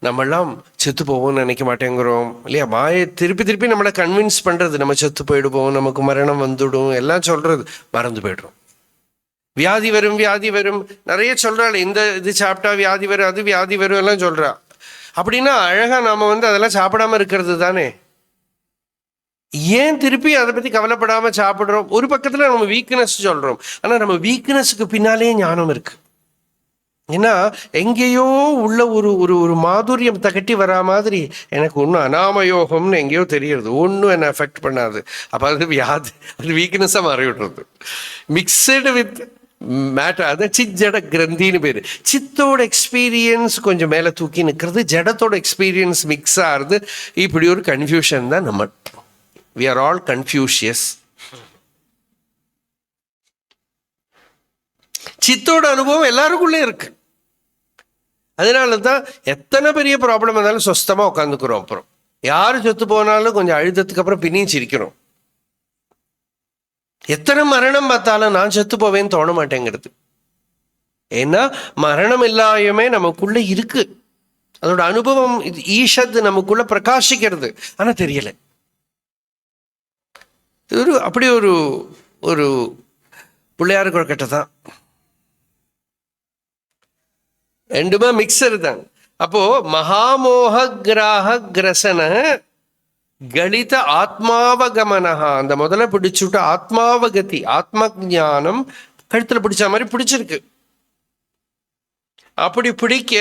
நம்மெல்லாம் செத்து போவோம்னு நினைக்க மாட்டேங்கிறோம் இல்லையா? மாயை திருப்பி நம்மளை கன்வின்ஸ் பண்றது, நம்ம செத்து போயிடுவோம், நமக்கு மரணம் வந்துடும் எல்லாம் சொல்றது, மறந்து போயிடுறோம். வியாதி வரும் நிறைய சொல்றாள். இந்த இது சாப்பிட்டா வியாதி வரும், அது வியாதி வரும் எல்லாம் சொல்றா. அப்படின்னா அழகா நாம அதெல்லாம் சாப்பிடாம இருக்கிறது தானே. ஏன் திருப்பி அதை பற்றி கவலைப்படாமல் சாப்பிட்றோம்? ஒரு பக்கத்தில் நம்ம வீக்னஸ் சொல்கிறோம், ஆனால் நம்ம வீக்னஸுக்கு பின்னாலே ஞானம் இருக்கு. ஏன்னா எங்கேயோ உள்ள ஒரு ஒரு ஒரு மாதுரியம் தகட்டி வரா மாதிரி எனக்கு ஒன்றும் அனாமயோகம்னு எங்கேயோ தெரியுது, ஒன்றும் என்னை அஃபெக்ட் பண்ணாது. அப்போ அது வியாதி, அது வீக்னஸாக மாறி விடுறது. மிக்சடு வித் மேட்டர், அதை சித் ஜட கிரந்தின்னு பேர். சித்தோட எக்ஸ்பீரியன்ஸ் கொஞ்சம் மேலே தூக்கி நிற்கிறது, ஜடத்தோட எக்ஸ்பீரியன்ஸ் மிக்ஸ் ஆகுது. இப்படி ஒரு கன்ஃபியூஷன் தான் நம்ம. We are all Confucius. சித்தோட அனுபவம் எல்லாருக்குள்ளே இருக்கு. அதனால தான் எத்தனை பெரிய ப்ராப்ளம் இருந்தாலும் சொஸ்தமாக உட்காந்துக்கிறோம். அப்புறம் யார் சொத்து போனாலும் கொஞ்சம் அழுதத்துக்கு அப்புறம் பின்னியும் சிரிக்கிறோம். எத்தனை மரணம் பார்த்தாலும் நான் செத்து போவேன்னு தோண மாட்டேங்கிறது. ஏன்னா மரணம் எல்லாமே நமக்குள்ள இருக்கு. அதோட அனுபவம் ஈஷத் நமக்குள்ள பிரகாசிக்கிறது, ஆனா தெரியல. ஒரு அப்படி ஒரு ஒரு பிள்ளையார் கொழுக்கட்டை தான், ரெண்டுமே மிக்சர் தான். அப்போ மகாமோக கிராக கிரசன கலித ஆத்மாவகமனஹா, அந்த முதல்ல பிடிச்சுட்டு ஆத்மாவகதி, ஆத்ம ஞானம் கழுத்துல பிடிச்ச மாதிரி பிடிச்சிருக்கு. அப்படி பிடிக்க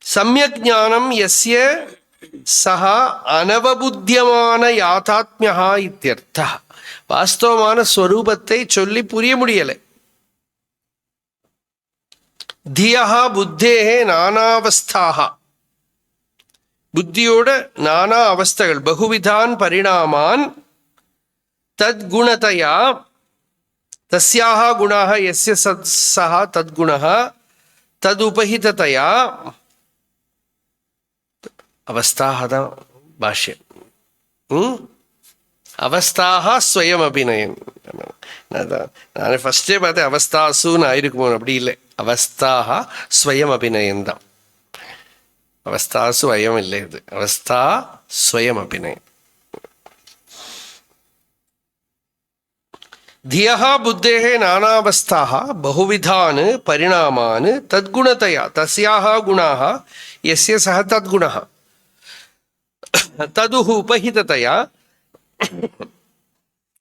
சமயக் ஞானம் யஸ்ய சஹா அனவபுத்தியமான யாதாத்மியா இத்தியர்த்தா. வாஸ்தவமான ஸ்வரூபத்தை சொல்லி புரிய முடியலை. தியா புத்தேஹே நானாவஸ்தாக, புத்தியோட நானா அவஸ்தைகள், பகுவிதான் பரிணாமான் தத்குணதயா தஸ்யாக குணாக யஸ்ய சஹா தத்குணः ததுபஹிததயா. அவஸ்தாக தான் பாஷ்யம். அவஸ்தாக ஸ்வயம் அபிநயன். நான் ஃபர்ஸ்டே பார்த்தேன் அவஸ்தாசுன்னு ஆயிருக்குமோ, அப்படி இல்லை. அவஸ்தாக ஸ்வயம் அபிநயம் தான். அவஸ்தாசு அயம் இல்லை, இது அவஸ்தா ஸ்வயம் அபிநயம். தியா புத்தேஹே நானாவஸ்தாக பகுவிதான் பரிணாமான் தத்குணதயா தஸ்யாக குணாக யஸ்ய சஹ தத்குணः ததுஹு உபஹிததயா.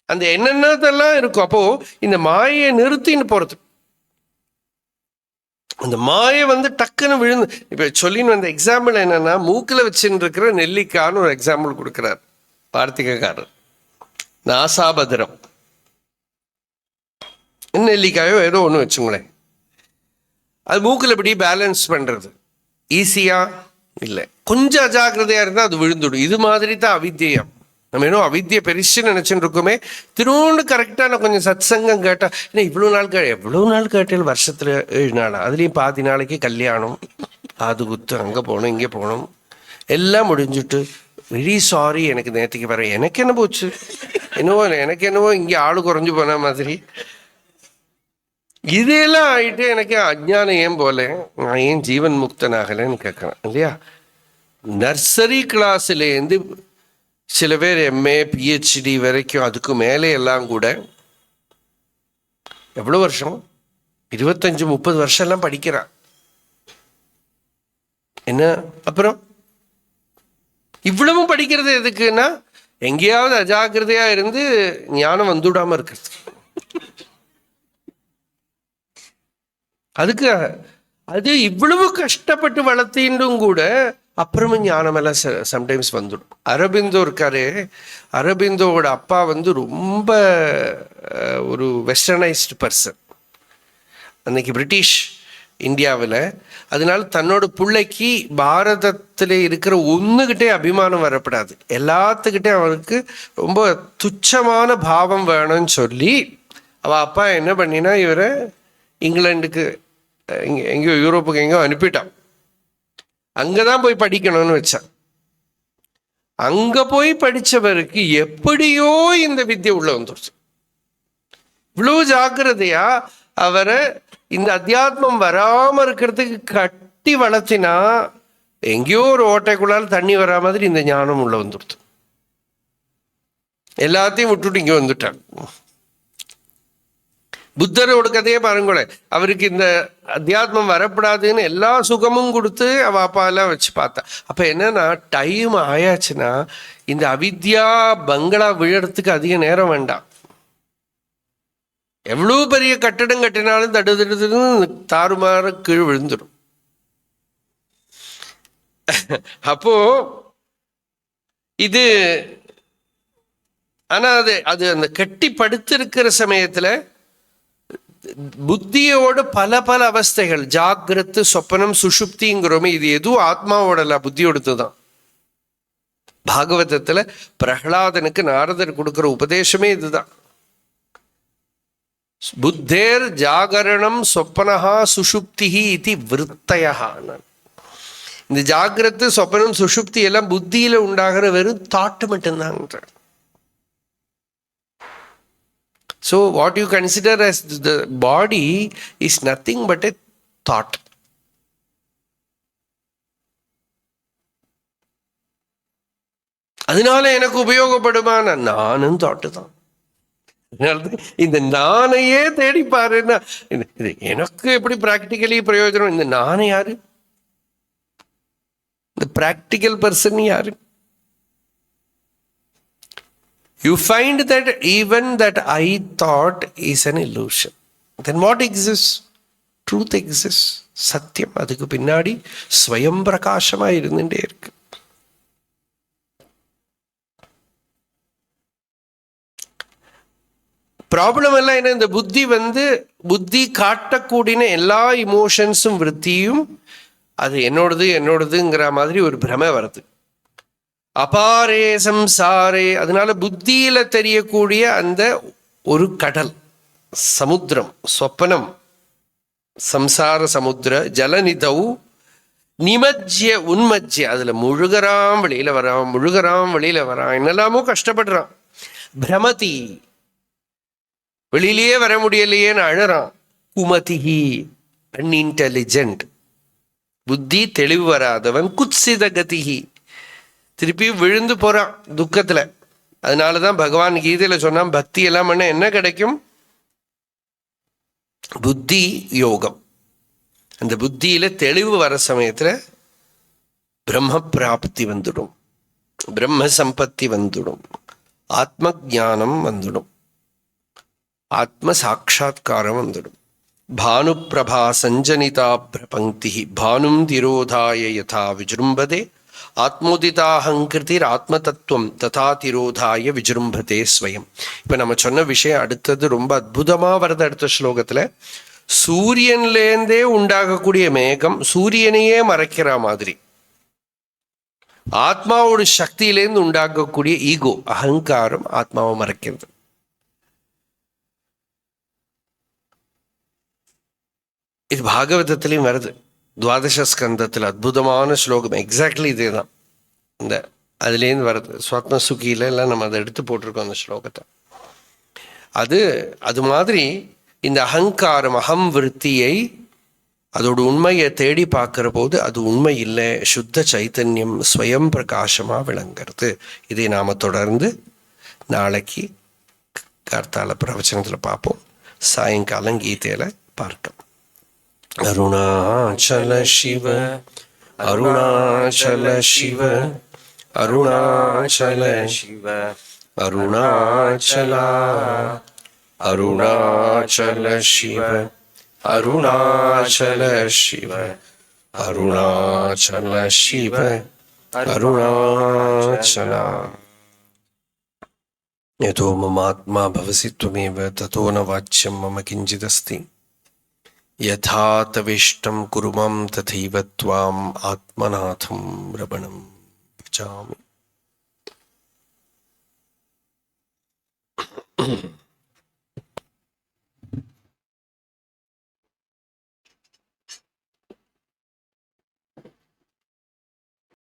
அந்த என்னென்னதெல்லாம் இருக்கும். அப்போ இந்த மாயை நிறுத்தின்னு போறது, அந்த மாயை டக்குன்னு விழுந்து. இப்ப சொல்லின்னு வந்த எக்ஸாம்பிள் என்னன்னா, மூக்கில் வச்சுட்டு இருக்கிற நெல்லிக்கான்னு ஒரு எக்ஸாம்பிள் கொடுக்கிறார் வார்த்திகக்காரர். நாசாபதிரம் நெல்லிக்காயோ ஏதோ ஒன்று வச்சுங்களேன், அது மூக்கில் எப்படி பேலன்ஸ் பண்றது ஈஸியா இல்லை. கொஞ்சம் அஜாக்கிரதையா இருந்தால் அது விழுந்துடும். இது மாதிரி தான் அவித்தியம். நம்ம இன்னும் அவித்தியை பெருசுன்னு நினச்சிட்டு இருக்கோமே. திரும்ப கரெக்டாக நான் கொஞ்சம் சத்சங்கம் கேட்டால், ஏன்னா எவ்வளோ நாள் கேட்டால் வருஷத்தில் 7 நாள், அதுலேயும் பாதி நாளைக்கு கல்யாணம், அது குத்து, அங்கே போகணும் இங்கே போகணும், எல்லாம் முடிஞ்சுட்டு வெரி சாரி எனக்கு நேற்றுக்கு வர, எனக்கு என்ன போச்சு, எனக்கு என்னவோ இங்கே ஆளு குறைஞ்சு போன மாதிரி. இதெல்லாம் ஆகிட்டு எனக்கு அஜ்ஞானம் ஏன் போல, நான் ஏன் ஜீவன் முக்தனாகலைன்னு கேட்குறேன் இல்லையா. நர்சரி கிளாஸ்லேருந்து சில பேர் எம்ஏ பிஹெச்டி வரைக்கும், அதுக்கு மேலே எல்லாம் கூட எவ்வளோ வருஷம், 25-30 வருஷம் எல்லாம் படிக்கிறான். என்ன அப்புறம் இவ்வளவும் படிக்கிறது எதுக்குன்னா, எங்கேயாவது அஜாக்கிரதையா இருந்து ஞானம் வந்துவிடாம இருக்கிறது. அதுக்கு அது இவ்வளவு கஷ்டப்பட்டு வளர்த்தின்றும் கூட அப்புறமும் ஞானமெல்லாம் சம்டைம்ஸ் வந்துடும். அரபிந்தோ இருக்காரு, அரபிந்தோவோட அப்பா ரொம்ப ஒரு வெஸ்டர்னைஸ்டு பர்சன், அன்னைக்கு பிரிட்டிஷ் இந்தியாவில். அதனால தன்னோட பிள்ளைக்கு பாரதத்தில் இருக்கிற ஒன்றுகிட்டே அபிமானம் வரப்படாது, எல்லாத்துக்கிட்டே அவனுக்கு ரொம்ப துச்சமான பாவம் வேணும்னு சொல்லி அவள் அப்பா என்ன பண்ணினா, இவரை இங்கிலாந்துக்கு எங்கேயோ யூரோப்புக்கு எங்கேயோ அனுப்பிட்டான். அங்கதான் போய் படிக்கணும்னு வச்சான். அங்க போய் படிச்சவருக்கு எப்படியோ இந்த வித்தியை உள்ள வந்துருச்சு. இவ்வளவு ஜாக்கிரதையா அவரை இந்த அத்தியாத்மம் வராம இருக்கிறதுக்கு கட்டி வளர்த்தினா, எங்கேயோ ஒரு ஓட்டைக்குள்ளால் தண்ணி வரா மாதிரி இந்த ஞானம் உள்ள வந்துடுது. எல்லாத்தையும் விட்டுட்டு இங்க வந்துட்டான். புத்தரோட கதையே பாருங்களேன். அவருக்கு இந்த அத்தியாத்மம் வரப்படாதுன்னு எல்லா சுகமும் கொடுத்து அவ அப்பாலாம் வச்சு பார்த்தா. அப்போ என்னன்னா, டைம் ஆயாச்சுன்னா இந்த அவித்யா பங்களா விழறதுக்கு அதிக நேரம் வேண்டாம். எவ்வளோ பெரிய கட்டடம் கட்டினாலும் தடுன்னு தாறுமாற கீழ் விழுந்துடும். அப்போ இது ஆனா அது அந்த கட்டி படுத்திருக்கிற சமயத்துல புத்தியோட பல பல அவஸ்தைகள், ஜாகிரத்து, சொப்பனம், சுஷுப்திங்கிறோமே, இது எதுவும் ஆத்மாவோட இல்ல, புத்தியோடுத்து தான். பாகவதத்துல பிரகலாதனுக்கு நாரதர் கொடுக்கிற உபதேசமே இதுதான். புத்தேர் ஜாகரணம் சொப்பனஹா சுஷுப்திஹி இதி விருத்தயா. இந்த ஜாகிரத்து, சொப்பனம், சுஷுப்தி எல்லாம் புத்தியில உண்டாகிற வெறும் தாட்டு மட்டும்தாங்க. So what you consider as the body is nothing but a thought. அதனால எனக்கு உபயோகப்படுமான நானும் தாட்டு தான். இந்த நானையே தேடி பாருன்னா எனக்கு எப்படி பிராக்டிக்கலி பிரயோஜனம்? இந்த நானே யாரு? இந்த பிராக்டிக்கல் பர்சன் யாரு? You find that even that I thought is an illusion. Then what exists? Truth exists. சத்தியம் அதுக்கு பின்னாடி ஸ்வயம் பிரகாசமா இருந்துட்டே இருக்கு. ப்ராப்ளம் எல்லாம் என்ன, இந்த புத்தி காட்டக்கூடிய எல்லா இமோஷன்ஸும் விருத்தியும் அது என்னோடதுங்கிற மாதிரி ஒரு பிரமை வருது. அபாரே சம்சாரே, அதனால புத்தியில தெரியக்கூடிய அந்த ஒரு கடல், சமுத்திரம், சொப்பனம், சம்சார சமுத்திர ஜலநிதௌ நிமஜ்ய உன்மஜ்ய, அதுல முழுகறான் வெளியில வரான், என்னெல்லாமோ கஷ்டப்படுறான். பிரமதி, வெளியிலேயே வர முடியலையேன்னு அழறான். குமதிஹி, அன்இன்டெலிஜென்ட், புத்தி தெளிவு வராதவன். குத்சித கதிஹி, திருப்பி விழுந்து போறான் துக்கத்துல. அதனாலதான் பகவான் கீதையில சொன்னான், பக்தி எல்லாம் பண்ண என்ன கிடைக்கும்? புத்தி யோகம். அந்த புத்தியில தெளிவு வர சமயத்துல பிரம்ம பிராப்தி வந்துடும், பிரம்ம சம்பத்தி வந்துடும், ஆத்ம ஜானம் வந்துடும், ஆத்ம சாட்சா்காரம் வந்துடும். பானு பிரபா சஞ்சனிதா பிரபங்கி பானும் திரோதாய யதா விஜృంభதே ஆத்மோதிதாஹங்கிருதிர் ஆத்ம தத்துவம் ததா திரோதாய விஜృంభதே ஸ்வயம். இப்ப நம்ம சொன்ன விஷயம் அடுத்தது ரொம்ப அற்புதமா வருது. அடுத்த ஸ்லோகத்துல சூரியன்லேருந்தே உண்டாகக்கூடிய மேகம் சூரியனையே மறைக்கிற மாதிரி, ஆத்மாவோட சக்தியிலேருந்து உண்டாகக்கூடிய ஈகோ, அகங்காரம் ஆத்மாவை மறைக்கிறது. இது பாகவதத்திலையும் வருது, துவாதச ஸ்கந்தத்தில் அற்புதமான ஸ்லோகம். எக்ஸாக்ட்லி இதே தான், இந்த அதுலேருந்து வருது. ஸ்வப்ன சுகியில எல்லாம் நம்ம அதை எடுத்து போட்டிருக்கோம் அந்த ஸ்லோகத்தை. அது மாதிரி இந்த அகங்காரம், அகம் விருத்தியை, அதோட உண்மையை தேடி பார்க்கிற போது அது உண்மை இல்லை, சுத்த சைத்தன்யம் ஸ்வயம் பிரகாசமா விளங்கிறது. இதை நாம தொடர்ந்து நாளைக்கு கார்த்தால பிரவச்சனத்துல பார்ப்போம், சாயங்காலம் கீதையில பார்க்கலாம். அருணாச்சல சிவ அருணாச்சல சிவ அருணாச்சல சிவ அருணாச்சலா அருணாச்சல சிவ அருணாச்சல சிவ அருணாச்சல சிவ அருணாச்சலா. யதோ மமாத்மா பவசி த்வமேவ ததோ ந வாச்யம் மம கிஞ்சிதஸ்தி யதா தவிஷ்டம் குரு மாம் ததைவ த்வாம் ஆத்மநாதம் ரமணம் பஜாமி.